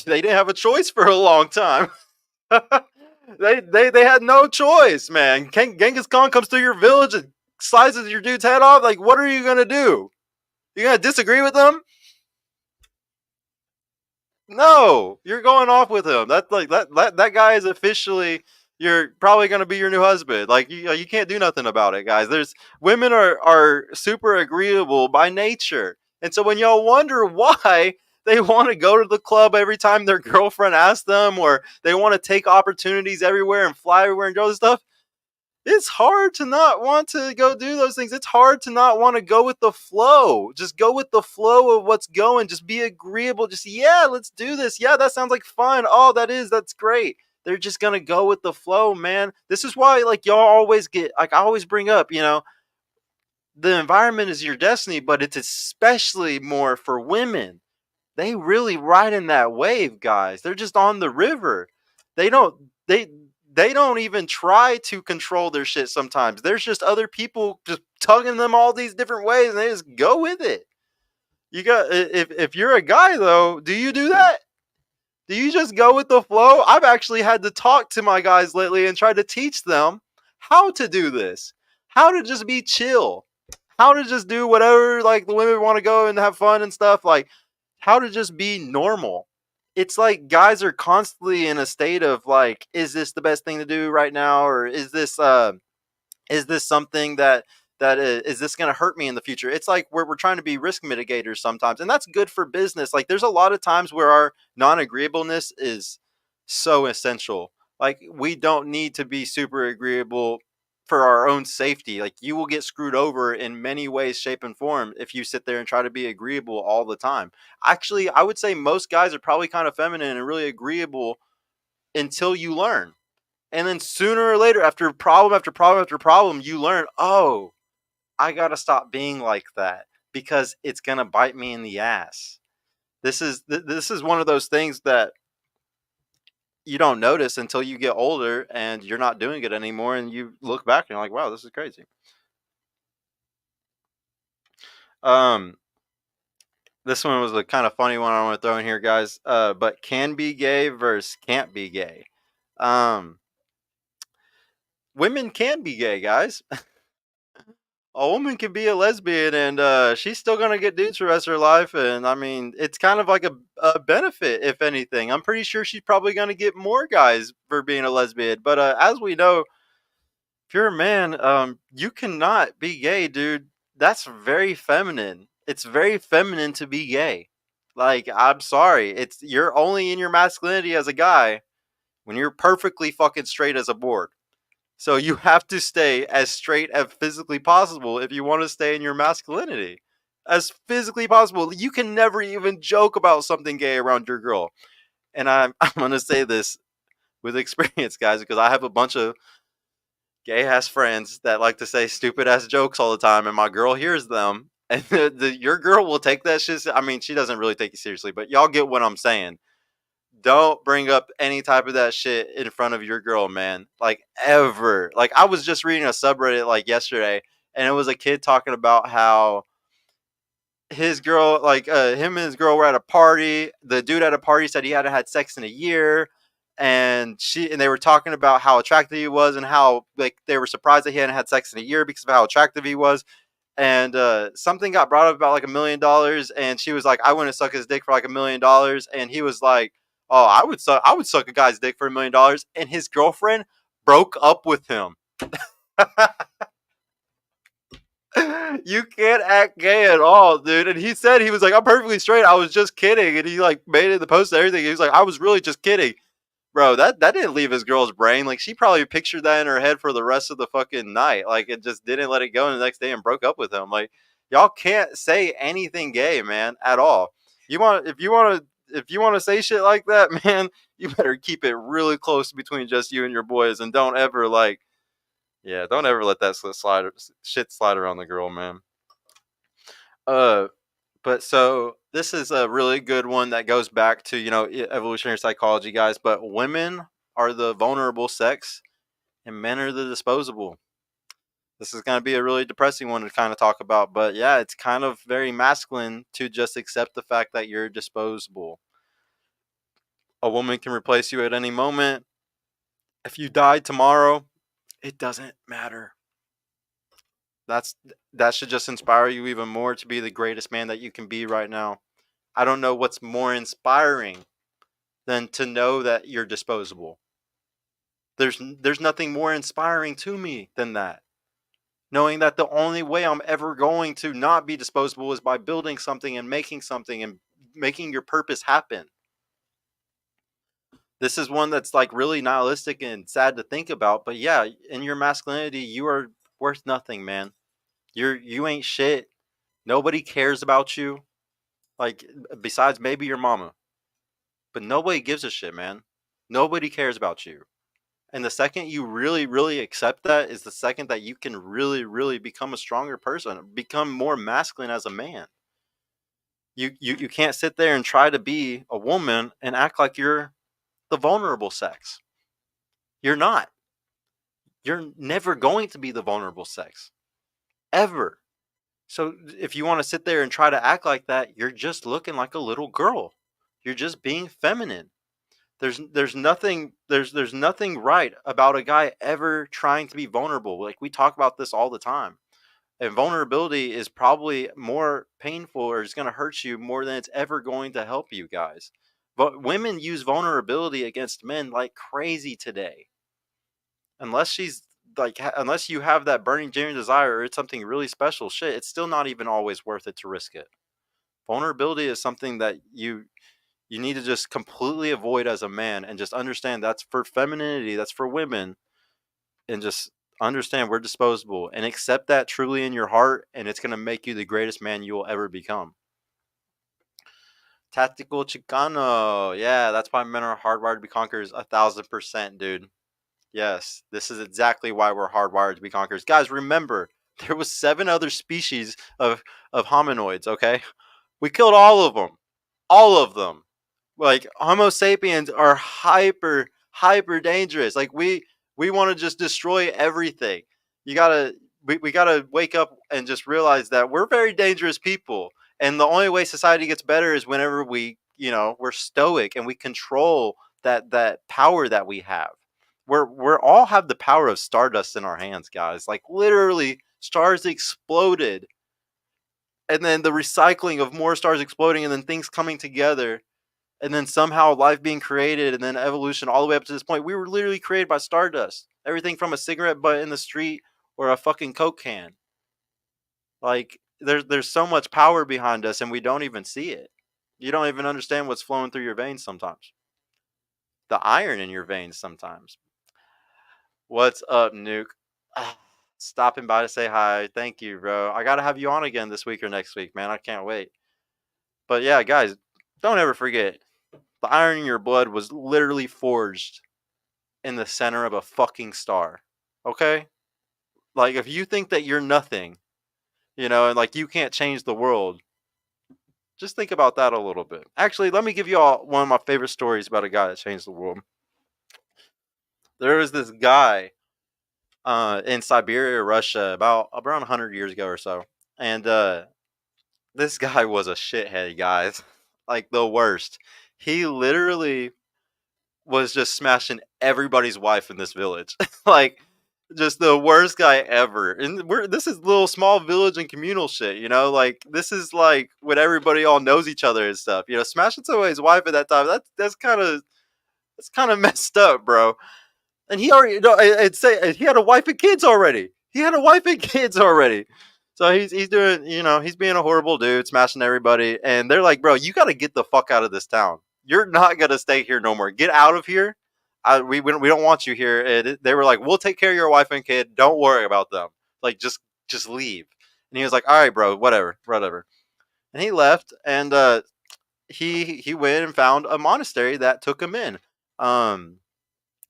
they didn't have a choice for a long time. they had no choice, man. Genghis Khan comes through your village and slices your dude's head off. Like, what are you gonna do? You gonna disagree with them? No, you're going off with him. That's like that guy is officially. You're probably gonna be your new husband. Like you can't do nothing about it, guys. Women are super agreeable by nature, and so when y'all wonder why they want to go to the club every time their girlfriend asks them, or they want to take opportunities everywhere and fly everywhere and do all this stuff, it's hard to not want to go do those things. It's hard to not want to go with the flow. Just go with the flow of what's going. Just be agreeable. Just, yeah, let's do this. Yeah, that sounds like fun. Oh, that's great. They're just going to go with the flow, man. This is why, like, y'all always get, like, I always bring up, the environment is your destiny, but it's especially more for women. They really ride in that wave, guys. They're just on the river. They don't, they, they don't even try to control their shit sometimes. There's just other people just tugging them all these different ways and they just go with it. If you're a guy though, do you do that? Do you just go with the flow? I've actually had to talk to my guys lately and try to teach them how to do this. How to just be chill. How to just do whatever like the women want to go and have fun and stuff. Like how to just be normal. It's like guys are constantly in a state of like, is this the best thing to do right now, or is this something that is this going to hurt me in the future? It's like we're trying to be risk mitigators sometimes, and that's good for business. Like there's a lot of times where our non-agreeableness is so essential. Like, we don't need to be super agreeable for our own safety. Like, you will get screwed over in many ways, shape, and form if you sit there and try to be agreeable all the time. Actually, I would say most guys are probably kind of feminine and really agreeable until you learn. And then sooner or later, after problem after problem after problem, you learn, oh, I got to stop being like that because it's going to bite me in the ass. This is one of those things that you don't notice until you get older and you're not doing it anymore, and you look back and you're like, wow, this is crazy. Um, this one was a kind of funny one I want to throw in here, guys. But can be gay versus can't be gay. Um, Women can be gay, guys. A woman can be a lesbian, and she's still gonna get dudes for the rest of her life. And I mean, it's kind of like a benefit, if anything. I'm pretty sure she's probably gonna get more guys for being a lesbian. But as we know, if you're a man, you cannot be gay, dude. That's very feminine. It's very feminine to be gay. Like, I'm sorry. It's You're only in your masculinity as a guy when you're perfectly fucking straight as a board. So you have to stay as straight as physically possible if you want to stay in your masculinity. As physically possible. You can never even joke about something gay around your girl. And I'm going to say this with experience, guys, because I have a bunch of gay ass friends that like to say stupid ass jokes all the time, and my girl hears them. And your girl will take that shit. I mean, she doesn't really take it seriously, but y'all get what I'm saying. Don't bring up any type of that shit in front of your girl, man. Like, ever. Like, I was just reading a subreddit like yesterday, and it was a kid talking about how his girl, like, him and his girl were at a party. The dude at a party said he hadn't had sex in a year, and they were talking about how attractive he was and how, like, they were surprised that he hadn't had sex in a year because of how attractive he was. And something got brought up about like $1 million, and she was like, I wouldn't suck his dick for like $1 million. And he was like, oh, I would suck a guy's dick for $1 million. And his girlfriend broke up with him. You can't act gay at all, dude. And he said, he was like, I'm perfectly straight, I was just kidding. And he like made it the post and everything. He was like, I was really just kidding. Bro, that didn't leave his girl's brain. Like, she probably pictured that in her head for the rest of the fucking night. Like, it just didn't let it go, and the next day and broke up with him. Like, y'all can't say anything gay, man, at all. If you want to say shit like that, man, you better keep it really close between just you and your boys, and don't ever don't ever let that shit slide around the girl, man. Uh but so this is a really good one that goes back to, evolutionary psychology, guys. But women are the vulnerable sex and men are the disposable. This is going to be a really depressing one to kind of talk about. But yeah, it's kind of very masculine to just accept the fact that you're disposable. A woman can replace you at any moment. If you die tomorrow, it doesn't matter. That should just inspire you even more to be the greatest man that you can be right now. I don't know what's more inspiring than to know that you're disposable. There's nothing more inspiring to me than that. Knowing that the only way I'm ever going to not be disposable is by building something and making your purpose happen. This is one that's like really nihilistic and sad to think about, but yeah, in your masculinity, you are worth nothing, man. You ain't shit. Nobody cares about you. Like, besides maybe your mama. But nobody gives a shit, man. Nobody cares about you. And the second you really, really accept that is the second that you can really, really become a stronger person, become more masculine as a man. You can't sit there and try to be a woman and act like you're the vulnerable sex. You're not. You're never going to be the vulnerable sex. Ever. So if you want to sit there and try to act like that, you're just looking like a little girl. You're just being feminine. There's nothing right about a guy ever trying to be vulnerable. Like, we talk about this all the time. And vulnerability is probably more painful, or it's going to hurt you more than it's ever going to help you, guys. But women use vulnerability against men like crazy today. Unless you have that burning genuine desire, or it's something really special, shit, it's still not even always worth it to risk it. Vulnerability is something that You need to just completely avoid as a man and just understand that's for femininity, that's for women, and just understand we're disposable and accept that truly in your heart, and it's going to make you the greatest man you will ever become. Tactical Chicano. Yeah, that's why men are hardwired to be conquerors 1,000%, dude. Yes, this is exactly why we're hardwired to be conquerors. Guys, remember, there was 7 other species of hominoids, okay? We killed all of them. All of them. Like Homo sapiens are hyper dangerous. Like we want to just destroy everything. You gotta we gotta wake up and just realize that we're very dangerous people. And the only way society gets better is whenever we're stoic and we control that power that we have. We're all have the power of stardust in our hands, guys. Like literally stars exploded and then the recycling of more stars exploding and then things coming together and then somehow life being created and then evolution all the way up to this point. We were literally created by stardust. Everything from a cigarette butt in the street or a fucking Coke can. Like there's so much power behind us and we don't even see it. You don't even understand what's flowing through your veins sometimes. The iron in your veins sometimes. What's up, Nuke? Stopping by to say hi. Thank you, bro. I gotta have you on again this week or next week, man. I can't wait. But yeah, guys, don't ever forget the iron in your blood was literally forged in the center of a fucking star. Okay? Like, if you think that you're nothing, and like you can't change the world, just think about that a little bit. Actually, let me give you all one of my favorite stories about a guy that changed the world. There was this guy in Siberia, Russia, about around 100 years ago or so. And this guy was a shithead, guys. Like, the worst. He literally was just smashing everybody's wife in this village. Like, just the worst guy ever. And this is little small village and communal shit, like this is like when everybody all knows each other and stuff. Smashing somebody's wife at that time, that's kind of messed up, bro. And he already, no, I'd say he had a wife and kids already. He had a wife and kids already. So he's doing, he's being a horrible dude, smashing everybody. And they're like, bro, you got to get the fuck out of this town. You're not gonna stay here no more. Get out of here. We don't want you here. And they were like, we'll take care of your wife and kid. Don't worry about them. Like just leave. And he was like, all right, bro, whatever. And he left, and he went and found a monastery that took him in. Um,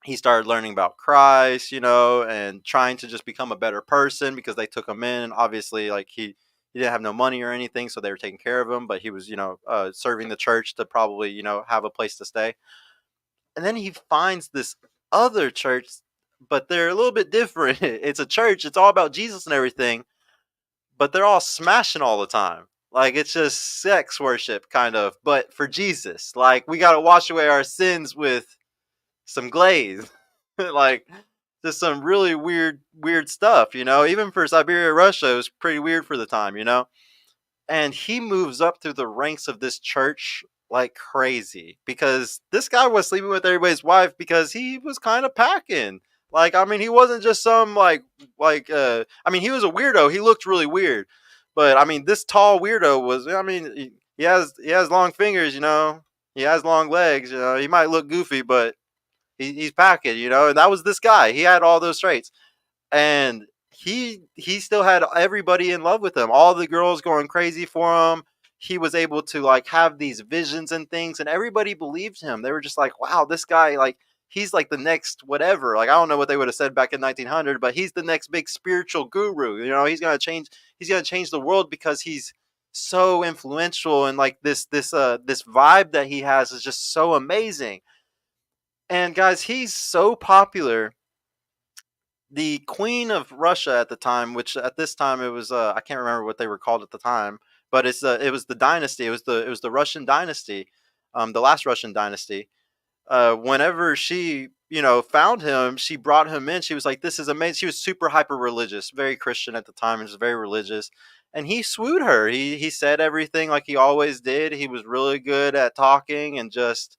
he started learning about Christ, and trying to just become a better person because they took him in. Obviously, like he didn't have no money or anything, so they were taking care of him. But he was, serving the church to probably, have a place to stay. And then he finds this other church, but they're a little bit different. It's a church. It's all about Jesus and everything, but they're all smashing all the time. Like it's just sex worship, kind of, but for Jesus. Like we got to wash away our sins with some glaze. Like just some really weird stuff, even for Siberia, Russia, it was pretty weird for the time, and he moves up through the ranks of this church like crazy because this guy was sleeping with everybody's wife because he was kind of packing. Like, I mean, he wasn't just some I mean, he was a weirdo. He looked really weird, but I mean, this tall weirdo was. I mean, he has long fingers, He has long legs, He might look goofy, but he's packing, And that was this guy. He had all those traits, and he still had everybody in love with him. All the girls going crazy for him. He was able to like have these visions and things, and everybody believed him. They were just like, wow, this guy, like he's like the next whatever. Like I don't know what they would have said back in 1900, but he's the next big spiritual guru. He's gonna change the world because he's so influential, and like this vibe that he has is just so amazing. And guys, he's so popular. The queen of Russia at the time, which at this time it was I can't remember what they were called at the time, but it was the dynasty. It was the Russian dynasty, the last Russian dynasty. Whenever she found him, she brought him in. She was like, "This is amazing." She was super hyper religious, very Christian at the time, and was very religious. And he swooed her. He said everything like he always did. He was really good at talking and just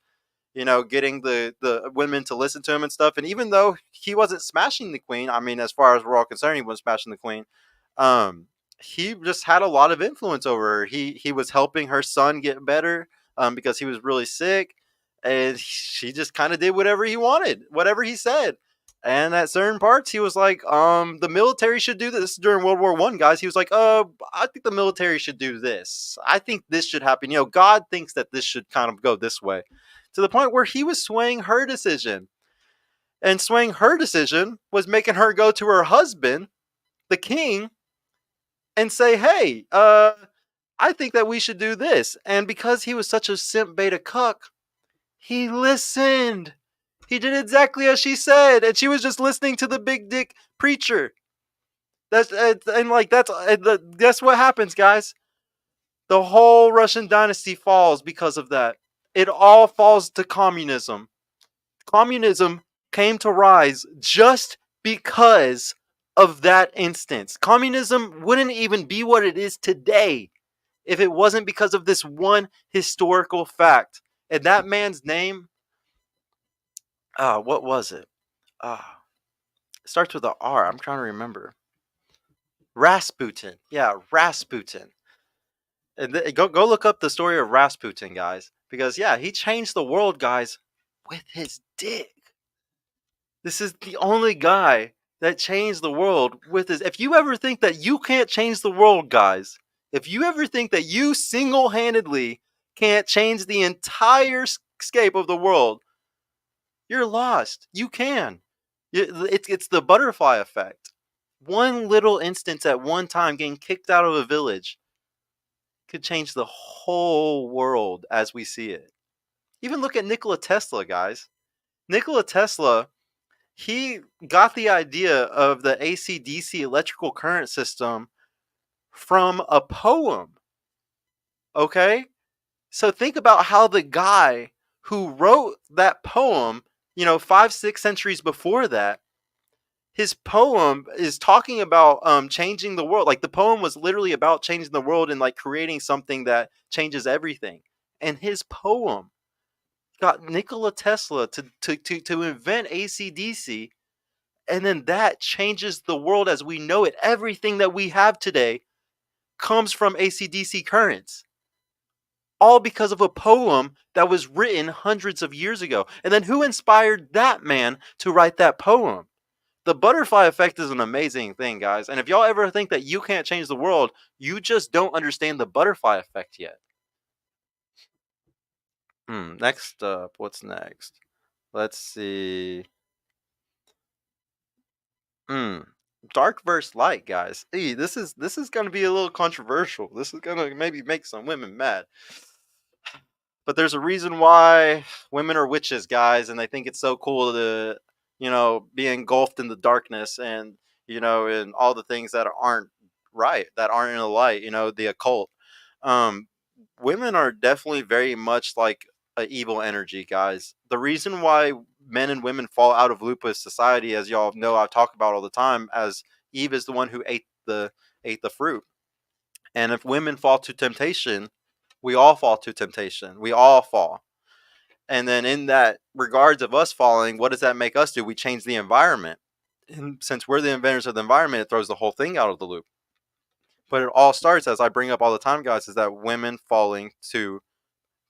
getting the women to listen to him and stuff. And even though he wasn't smashing the queen, I mean, as far as we're all concerned, he wasn't smashing the queen. Um, he just had a lot of influence over her. He was helping her son get better. because he was really sick, and she just kind of did whatever he wanted, whatever he said. And at certain parts, he was like, the military should do this. This is during World War I, guys. He was like, I think the military should do this. I think this should happen. You know, God thinks that this should kind of go this way. To the point where he was swaying her decision. And swaying her decision was making her go to her husband, the king, and say, hey, I think that we should do this. And because he was such a simp beta cuck, he listened. He did exactly as she said, and she was just listening to the big dick preacher. That's and like that's guess what happens, guys? The whole Russian dynasty falls because of that. It all falls to communism. Communism came to rise just because of that instance. Communism wouldn't even be what it is today if it wasn't because of this one historical fact. And that man's name, what was it? It starts with a R. I'm trying to remember. Rasputin. Yeah, Rasputin. And go look up the story of Rasputin, guys. Because, yeah, he changed the world, guys, with his dick. This is the only guy that changed the world with his... If you ever think that you can't change the world, guys, if you ever think that you single-handedly can't change the entire scape of the world, you're lost. You can. It's the butterfly effect. One little instance at one time getting kicked out of a village could change the whole world as we see it. Even look at Nikola Tesla, guys. Nikola Tesla, he got the idea of the AC/DC electrical current system from a poem. Okay? So think about how the guy who wrote that poem, 5-6 centuries before that, his poem is talking about changing the world. Like, the poem was literally about changing the world and like creating something that changes everything. And his poem got Nikola Tesla to invent AC/DC, and then that changes the world as we know it. Everything that we have today comes from AC/DC currents. All because of a poem that was written hundreds of years ago. And then who inspired that man to write that poem? The butterfly effect is an amazing thing, guys. And if y'all ever think that you can't change the world, you just don't understand the butterfly effect yet. Next up, what's next? Let's see. Dark versus light, guys. This is gonna be a little controversial. This is gonna maybe make some women mad. But there's a reason why women are witches, guys, and they think it's so cool to, be engulfed in the darkness and, in all the things that aren't right, that aren't in the light, the occult. Women are definitely very much like an evil energy, guys. The reason why men and women fall out of loop with society, as y'all know, I talk about all the time, as Eve is the one who ate the fruit. And if women fall to temptation, we all fall to temptation. We all fall. And then in that regards of us falling, what does that make us do? We change the environment. And since we're the inventors of the environment, it throws the whole thing out of the loop. But it all starts, as I bring up all the time, guys, is that women falling to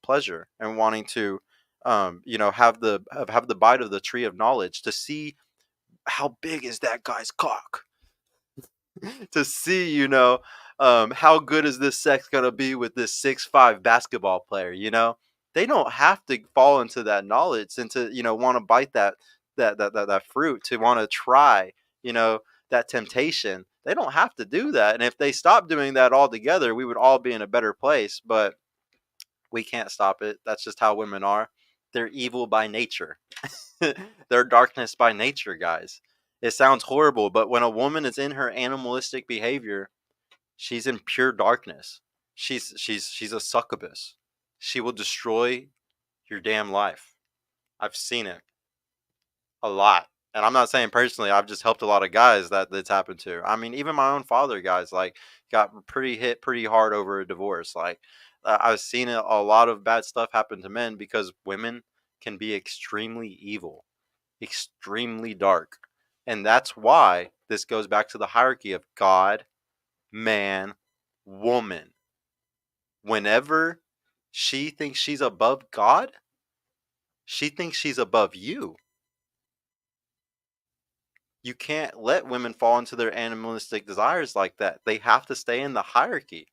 pleasure and wanting to, have the bite of the tree of knowledge to see how big is that guy's cock. To see, how good is this sex gonna be with this 6'5" basketball player? They don't have to fall into that knowledge and to want to bite that fruit, to want to try that temptation. They don't have to do that. And if they stop doing that altogether, we would all be in a better place. But we can't stop it. That's just how women are. They're evil by nature. They're darkness by nature, guys. It sounds horrible, but when a woman is in her animalistic behavior, she's in pure darkness. She's a succubus. She will destroy your damn life. I've seen it a lot. And I'm not saying personally, I've just helped a lot of guys that's happened to. I mean, even my own father, guys, like, got hit pretty hard over a divorce. Like, I've seen a lot of bad stuff happen to men because women can be extremely evil, extremely dark. And that's why this goes back to the hierarchy of God, man, woman. Whenever She thinks she's above God? She thinks she's above you. You can't let women fall into their animalistic desires like that. They have to stay in the hierarchy.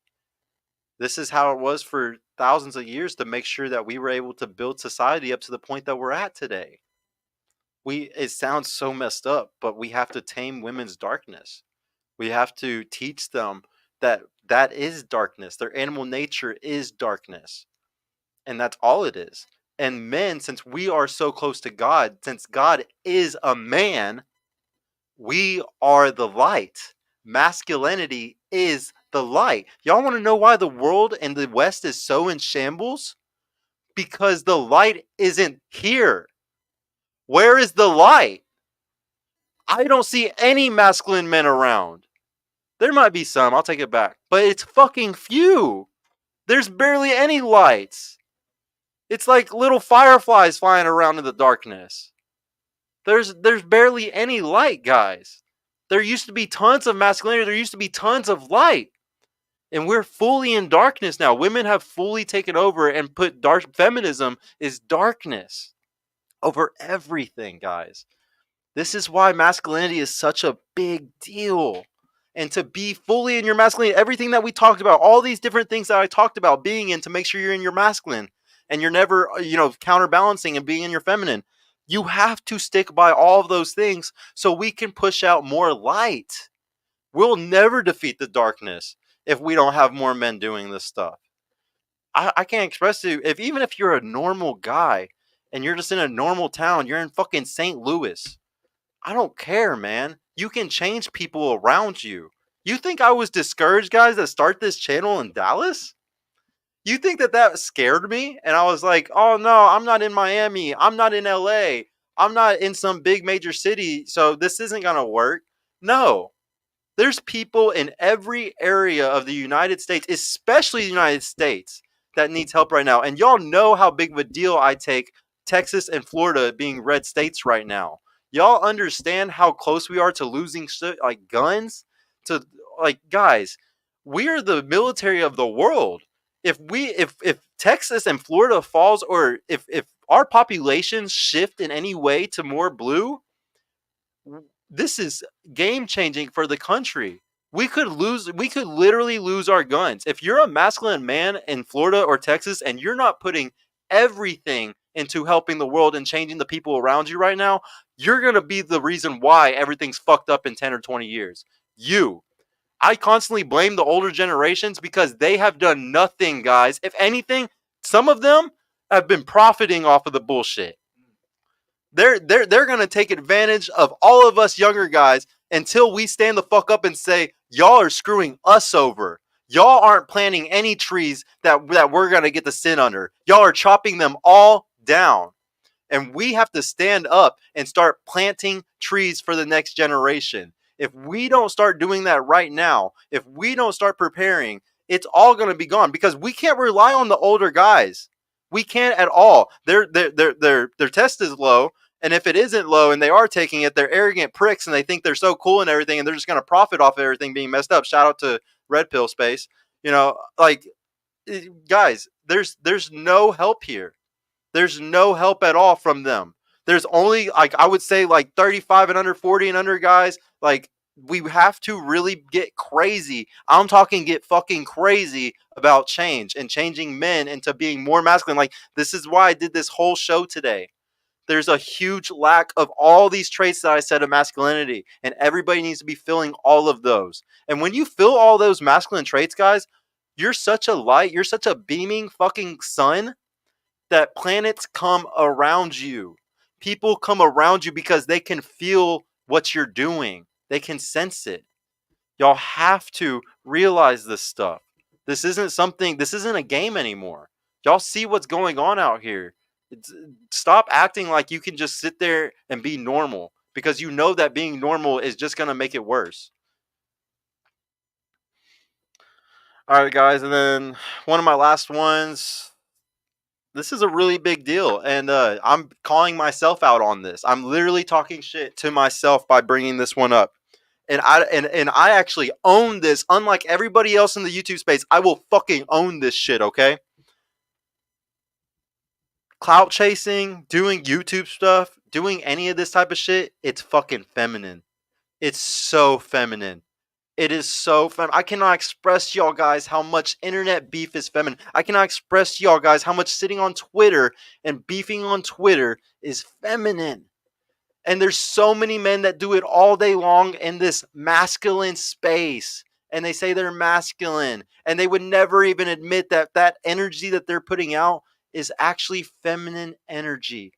This is how it was for thousands of years to make sure that we were able to build society up to the point that we're at today. It sounds so messed up, but we have to tame women's darkness. We have to teach them that that is darkness. Their animal nature is darkness. And that's all it is. And men, since we are so close to God, since God is a man, we are the light. Masculinity is the light. Y'all want to know why the world and the West is so in shambles? Because the light isn't here. Where is the light? I don't see any masculine men around. There might be some, I'll take it back. But it's fucking few. There's barely any lights. It's like little fireflies flying around in the darkness. There's barely any light, guys. There used to be tons of masculinity. There used to be tons of light. And we're fully in darkness now. Women have fully taken over and put feminism is darkness over everything, guys. This is why masculinity is such a big deal. And to be fully in your masculinity, everything that we talked about, all these different things that I talked about being in to make sure you're in your masculine and you're never, counterbalancing and being in your feminine. You have to stick by all of those things so we can push out more light. We'll never defeat the darkness if we don't have more men doing this stuff. I can't express to you, even if you're a normal guy and you're just in a normal town, you're in fucking St. Louis. I don't care, man. You can change people around you. You think I was discouraged, guys, that start this channel in Dallas? You think that scared me? And I was like, oh no, I'm not in Miami. I'm not in LA. I'm not in some big major city, so this isn't going to work. No. There's people in every area of the United States, especially the United States, that needs help right now. And y'all know how big of a deal I take Texas and Florida being red states right now. Y'all understand how close we are to losing like guns? Guys, we're the military of the world. If Texas and Florida falls, or if our populations shift in any way to more blue, this is game changing for the country. We could literally lose our guns. If you're a masculine man in Florida or Texas and you're not putting everything into helping the world and changing the people around you right now, you're going to be the reason why everything's fucked up in 10 or 20 years. I constantly blame the older generations because they have done nothing, guys. If anything, some of them have been profiting off of the bullshit. They're going to take advantage of all of us younger guys until we stand the fuck up and say, y'all are screwing us over. Y'all aren't planting any trees that we're going to get to sit under. Y'all are chopping them all down. And we have to stand up and start planting trees for the next generation. If we don't start doing that right now, if we don't start preparing, it's all going to be gone because we can't rely on the older guys. We can't at all. Their test is low. And if it isn't low and they are taking it, they're arrogant pricks and they think they're so cool and everything and they're just going to profit off of everything being messed up. Shout out to Red Pill Space. Guys, there's no help here. There's no help at all from them. There's only, I would say, 35 and under, 40 and under guys. We have to really get crazy. I'm talking get fucking crazy about change and changing men into being more masculine. This is why I did this whole show today. There's a huge lack of all these traits that I said of masculinity, and everybody needs to be filling all of those. And when you fill all those masculine traits, guys, you're such a light, you're such a beaming fucking sun that planets come around you. People come around you because they can feel what you're doing. They can sense it. Y'all have to realize this stuff. This isn't a game anymore. Y'all see what's going on out here. Stop acting like you can just sit there and be normal because you know that being normal is just going to make it worse. All right, guys. And then one of my last ones. This is a really big deal, and I'm calling myself out on this. I'm literally talking shit to myself by bringing this one up. And I actually own this. Unlike everybody else in the YouTube space, I will fucking own this shit, okay? clout chasing, doing YouTube stuff, doing any of this type of shit, it's fucking feminine. It's so feminine. It is so feminine. I cannot express to y'all guys how much internet beef is feminine. I cannot express to y'all guys how much sitting on Twitter and beefing on Twitter is feminine. And there's so many men that do it all day long in this masculine space. And they say they're masculine. And they would never even admit that that energy that they're putting out is actually feminine energy.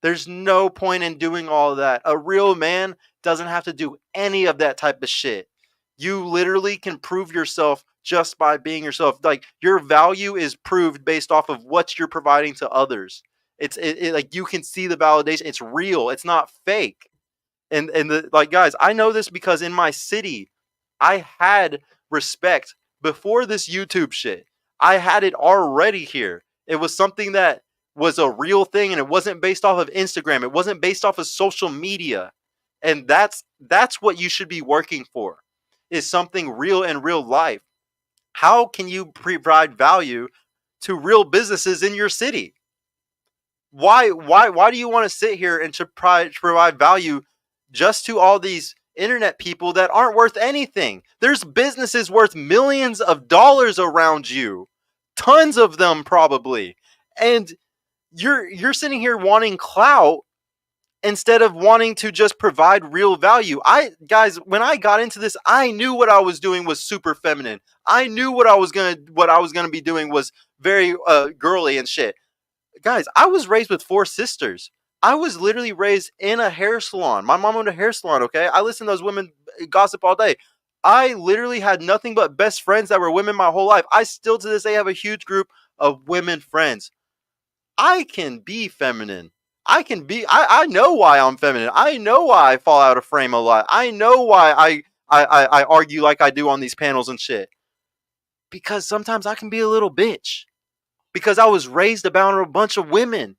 There's no point in doing all of that. A real man doesn't have to do any of that type of shit. You literally can prove yourself just by being yourself. Like, your value is proved based off of what you're providing to others. Like, you can see the validation. It's real. It's not fake. And the like, guys, I know this because in my city, I had respect before this YouTube shit. I had it already here. It was something that was a real thing, and it wasn't based off of Instagram. It wasn't based off of social media. And that's what you should be working for, is something real in real life. How can you provide value to real businesses in your city? Why do you want to sit here and to provide value just to all these internet people that aren't worth anything? There's businesses worth millions of dollars around you, tons of them probably, and you're sitting here wanting clout instead of wanting to just provide real value. Guys, when I got into this, I knew what I was doing was super feminine. I knew what I was gonna be doing was very girly and shit. Guys, I was raised with 4 sisters. I was literally raised in a hair salon. My mom owned a hair salon, okay? I listened to those women gossip all day. I literally had nothing but best friends that were women my whole life. I still to this day have a huge group of women friends. I can be feminine. I know why I'm feminine. I know why I fall out of frame a lot. I know why I argue like I do on these panels and shit. Because sometimes I can be a little bitch. Because I was raised about a bunch of women.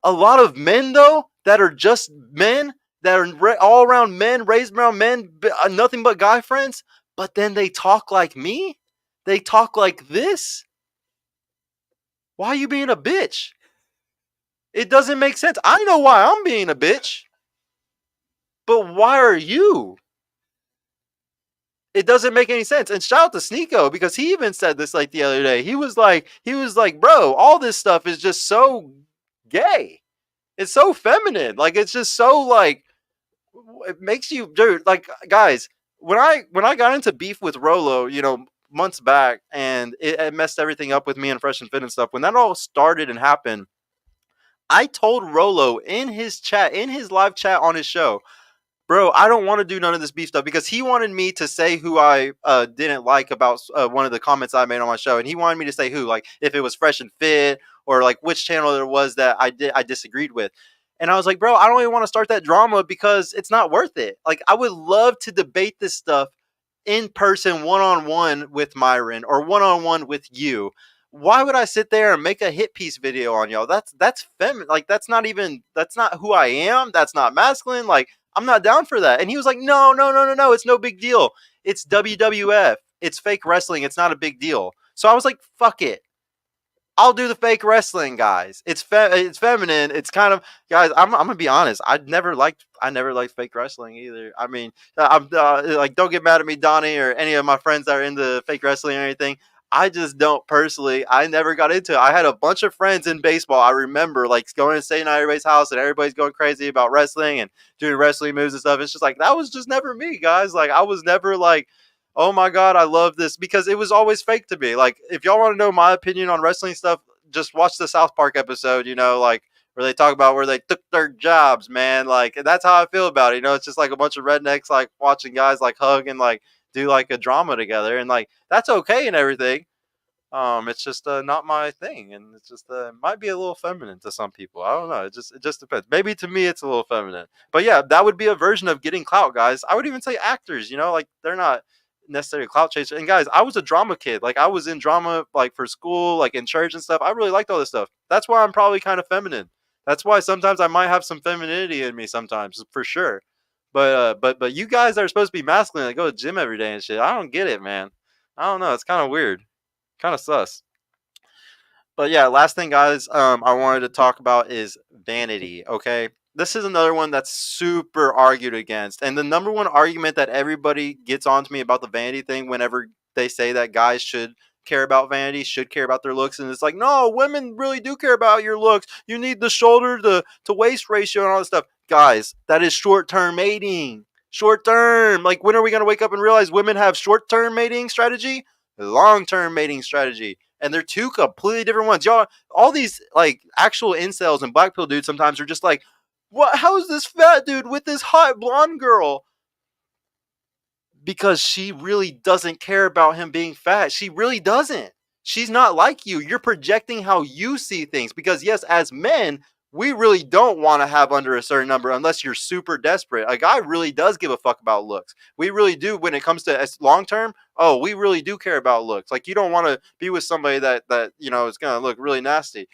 A lot of men, though, that are just men, that are all around men, raised around men, nothing but guy friends, but then they talk like me? They talk like this? Why are you being a bitch? It doesn't make sense. I know why I'm being a bitch. But why are you? It doesn't make any sense. And shout out to Sneeko, because he even said this like the other day. He was like, bro, all this stuff is just so gay. It's so feminine. Like, it's just so like, it makes you, dude, like, guys, when I got into beef with Rolo, months back, and it messed everything up with me and Fresh and Fit and stuff. When that all started and happened, I told Rolo in his live chat on his show, bro, I don't want to do none of this beef stuff, because he wanted me to say who I didn't like about one of the comments I made on my show, and he wanted me to say who, like if it was Fresh and Fit or like which channel there was that I disagreed with. And I was like, bro, I don't even want to start that drama because it's not worth it. Like, I would love to debate this stuff in person, one-on-one with Myron or one-on-one with you. Why would I sit there and make a hit piece video on y'all? That's feminine. Like, that's not who I am. That's not masculine. Like, I'm not down for that. And he was like, no. It's no big deal. It's WWF. It's fake wrestling. It's not a big deal. So I was like, fuck it. I'll do the fake wrestling, guys. It's feminine. It's kind of, guys, I'm gonna be honest. I never liked fake wrestling either. I mean, I'm like, don't get mad at me, Donnie, or any of my friends that are into fake wrestling or anything. I just don't personally. I never got into it. I had a bunch of friends in baseball. I remember like going to stay at everybody's house and everybody's going crazy about wrestling and doing wrestling moves and stuff. It's just like, that was just never me, guys. Like, I was never like, oh my God, I love this, because it was always fake to me. Like, if y'all want to know my opinion on wrestling stuff, just watch the South Park episode, like where they talk about where they took their jobs, man. Like, that's how I feel about it. It's just like a bunch of rednecks, like watching guys like hug and like do like a drama together. And like, that's okay and everything. It's just not my thing, and it's just might be a little feminine to some people. I don't know. It just depends. Maybe to me it's a little feminine, but yeah, that would be a version of getting clout, guys. I would even say actors. Like, they're not necessarily clout chasers. And guys, I was a drama kid. Like, I was in drama like for school, like in church and stuff. I really liked all this stuff. That's why I'm probably kind of feminine. That's why sometimes I might have some femininity in me sometimes, for sure. But you guys are supposed to be masculine, like go to the gym every day and shit. I don't get it, man. I don't know. It's kind of weird. Kind of sus. But yeah, last thing, guys, I wanted to talk about is vanity. Okay, this is another one that's super argued against, and the number one argument that everybody gets on to me about the vanity thing, whenever they say that guys should care about vanity, should care about their looks, and it's like, no, women really do care about your looks. You need the shoulder to waist ratio and all this stuff, guys. That is short term mating. Short term. Like, when are we gonna wake up and realize women have short term mating strategy, long term mating strategy? And they're two completely different ones. Y'all, all these like actual incels and black pill dudes sometimes are just like, what? How is this fat dude with this hot blonde girl? Because she really doesn't care about him being fat. She really doesn't. She's not like you. You're projecting how you see things. Because yes, as men, we really don't want to have under a certain number unless you're super desperate. A guy really does give a fuck about looks. We really do when it comes to long term. Oh, we really do care about looks. Like, you don't want to be with somebody that is gonna look really nasty.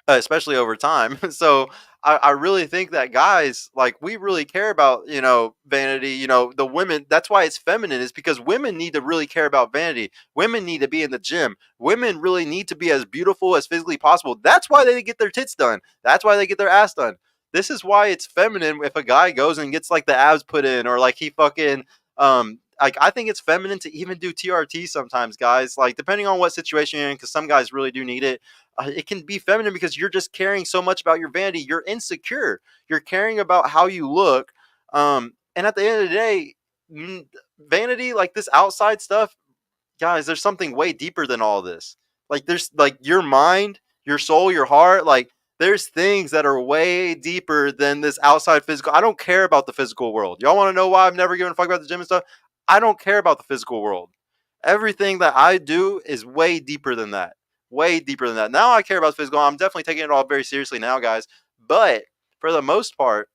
Especially over time. So I really think that guys, like, we really care about, vanity, the women. That's why it's feminine, is because women need to really care about vanity. Women need to be in the gym. Women really need to be as beautiful as physically possible. That's why they get their tits done. That's why they get their ass done. This is why it's feminine if a guy goes and gets like the abs put in, or like he fucking like, I think it's feminine to even do TRT sometimes, guys. Like, depending on what situation you're in, because some guys really do need it. It can be feminine because you're just caring so much about your vanity. You're insecure. You're caring about how you look. And at the end of the day, vanity, like this outside stuff, guys, there's something way deeper than all this. Like, there's like your mind, your soul, your heart. Like, there's things that are way deeper than this outside physical. I don't care about the physical world. Y'all want to know why I've never given a fuck about the gym and stuff? I don't care about the physical world. Everything that I do is way deeper than that. Way deeper than that. Now I care about physical. I'm definitely taking it all very seriously now, guys. But for the most part,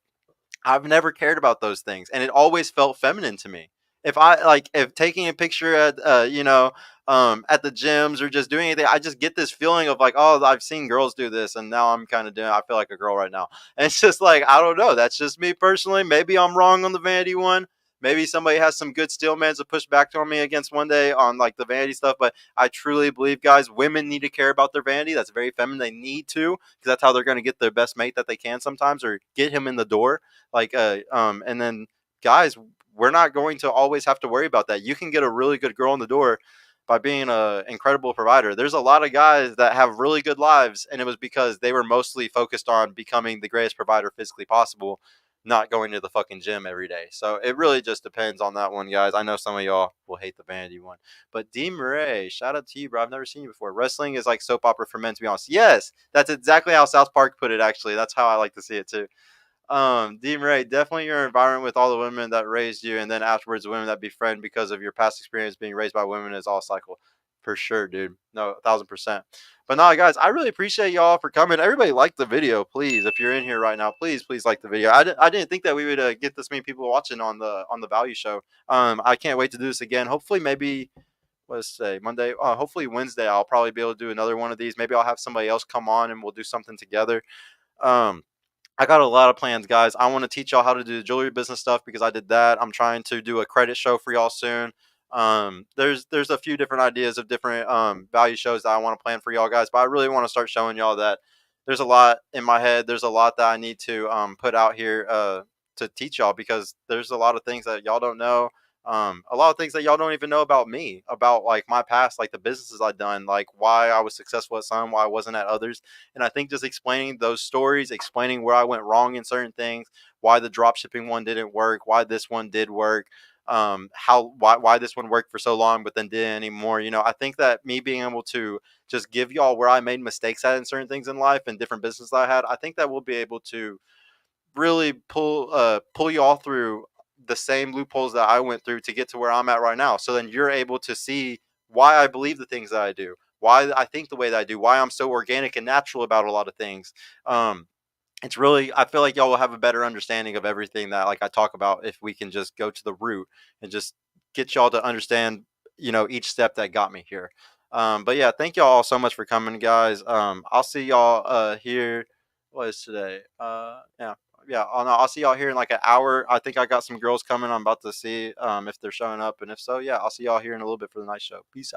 I've never cared about those things, and it always felt feminine to me. If taking a picture at the gyms or just doing anything, I just get this feeling of like, oh, I've seen girls do this, and now I'm kind of doing. I feel like a girl right now, and it's just like, I don't know. That's just me personally. Maybe I'm wrong on the vanity one. Maybe somebody has some good steel mans to push back on me against one day on like the vanity stuff. But I truly believe, guys, women need to care about their vanity. That's very feminine. They need to, because that's how they're going to get their best mate that they can sometimes, or get him in the door. And then, guys, we're not going to always have to worry about that. You can get a really good girl in the door by being an incredible provider. There's a lot of guys that have really good lives, and it was because they were mostly focused on becoming the greatest provider physically possible, not going to the fucking gym every day. So it really just depends on that one, guys. I know some of y'all will hate the vanity one, but D. Murray, shout out to you, bro. I've never seen you before. Wrestling is like soap opera for men, to be honest. Yes, that's exactly how South Park put it. Actually, that's how I like to see it too. Dean Ray, definitely your environment with all the women that raised you, and then afterwards the women that befriend because of your past experience being raised by women, is all cycle. For sure, dude. No, 1,000%. But no, guys, I really appreciate y'all for coming. Everybody like the video, please. If you're in here right now, please like the video. I didn't think that we would get this many people watching on the value show. I can't wait to do this again. Hopefully, maybe let's say Monday. Hopefully Wednesday, I'll probably be able to do another one of these. Maybe I'll have somebody else come on and we'll do something together. Um, I got a lot of plans, guys. I want to teach y'all how to do the jewelry business stuff because I did that. I'm trying to do a credit show for y'all soon. There's a few different ideas of different value shows that I want to plan for y'all guys, but I really want to start showing y'all that there's a lot in my head. There's a lot that I need to put out here to teach y'all, because there's a lot of things that y'all don't know. A lot of things that y'all don't even know about me, about like my past, like the businesses I've done, like why I was successful at some, why I wasn't at others. And I think just explaining those stories, explaining where I went wrong in certain things, why the drop shipping one didn't work, why this one did work, why this one worked for so long but then didn't anymore. I think that me being able to just give y'all where I made mistakes at in certain things in life and different businesses I had, I think that we'll be able to really pull you all through the same loopholes that I went through to get to where I'm at right now. So then you're able to see why I believe the things that I do, why I think the way that I do, why I'm so organic and natural about a lot of things. It's really, I feel like y'all will have a better understanding of everything that like I talk about if we can just go to the root and just get y'all to understand, each step that got me here. But yeah, thank y'all all so much for coming, guys. I'll see y'all here. What is today? Yeah. Oh, no, I'll see y'all here in like an hour. I think I got some girls coming. I'm about to see if they're showing up, and if so, yeah, I'll see y'all here in a little bit for the night show. Peace out.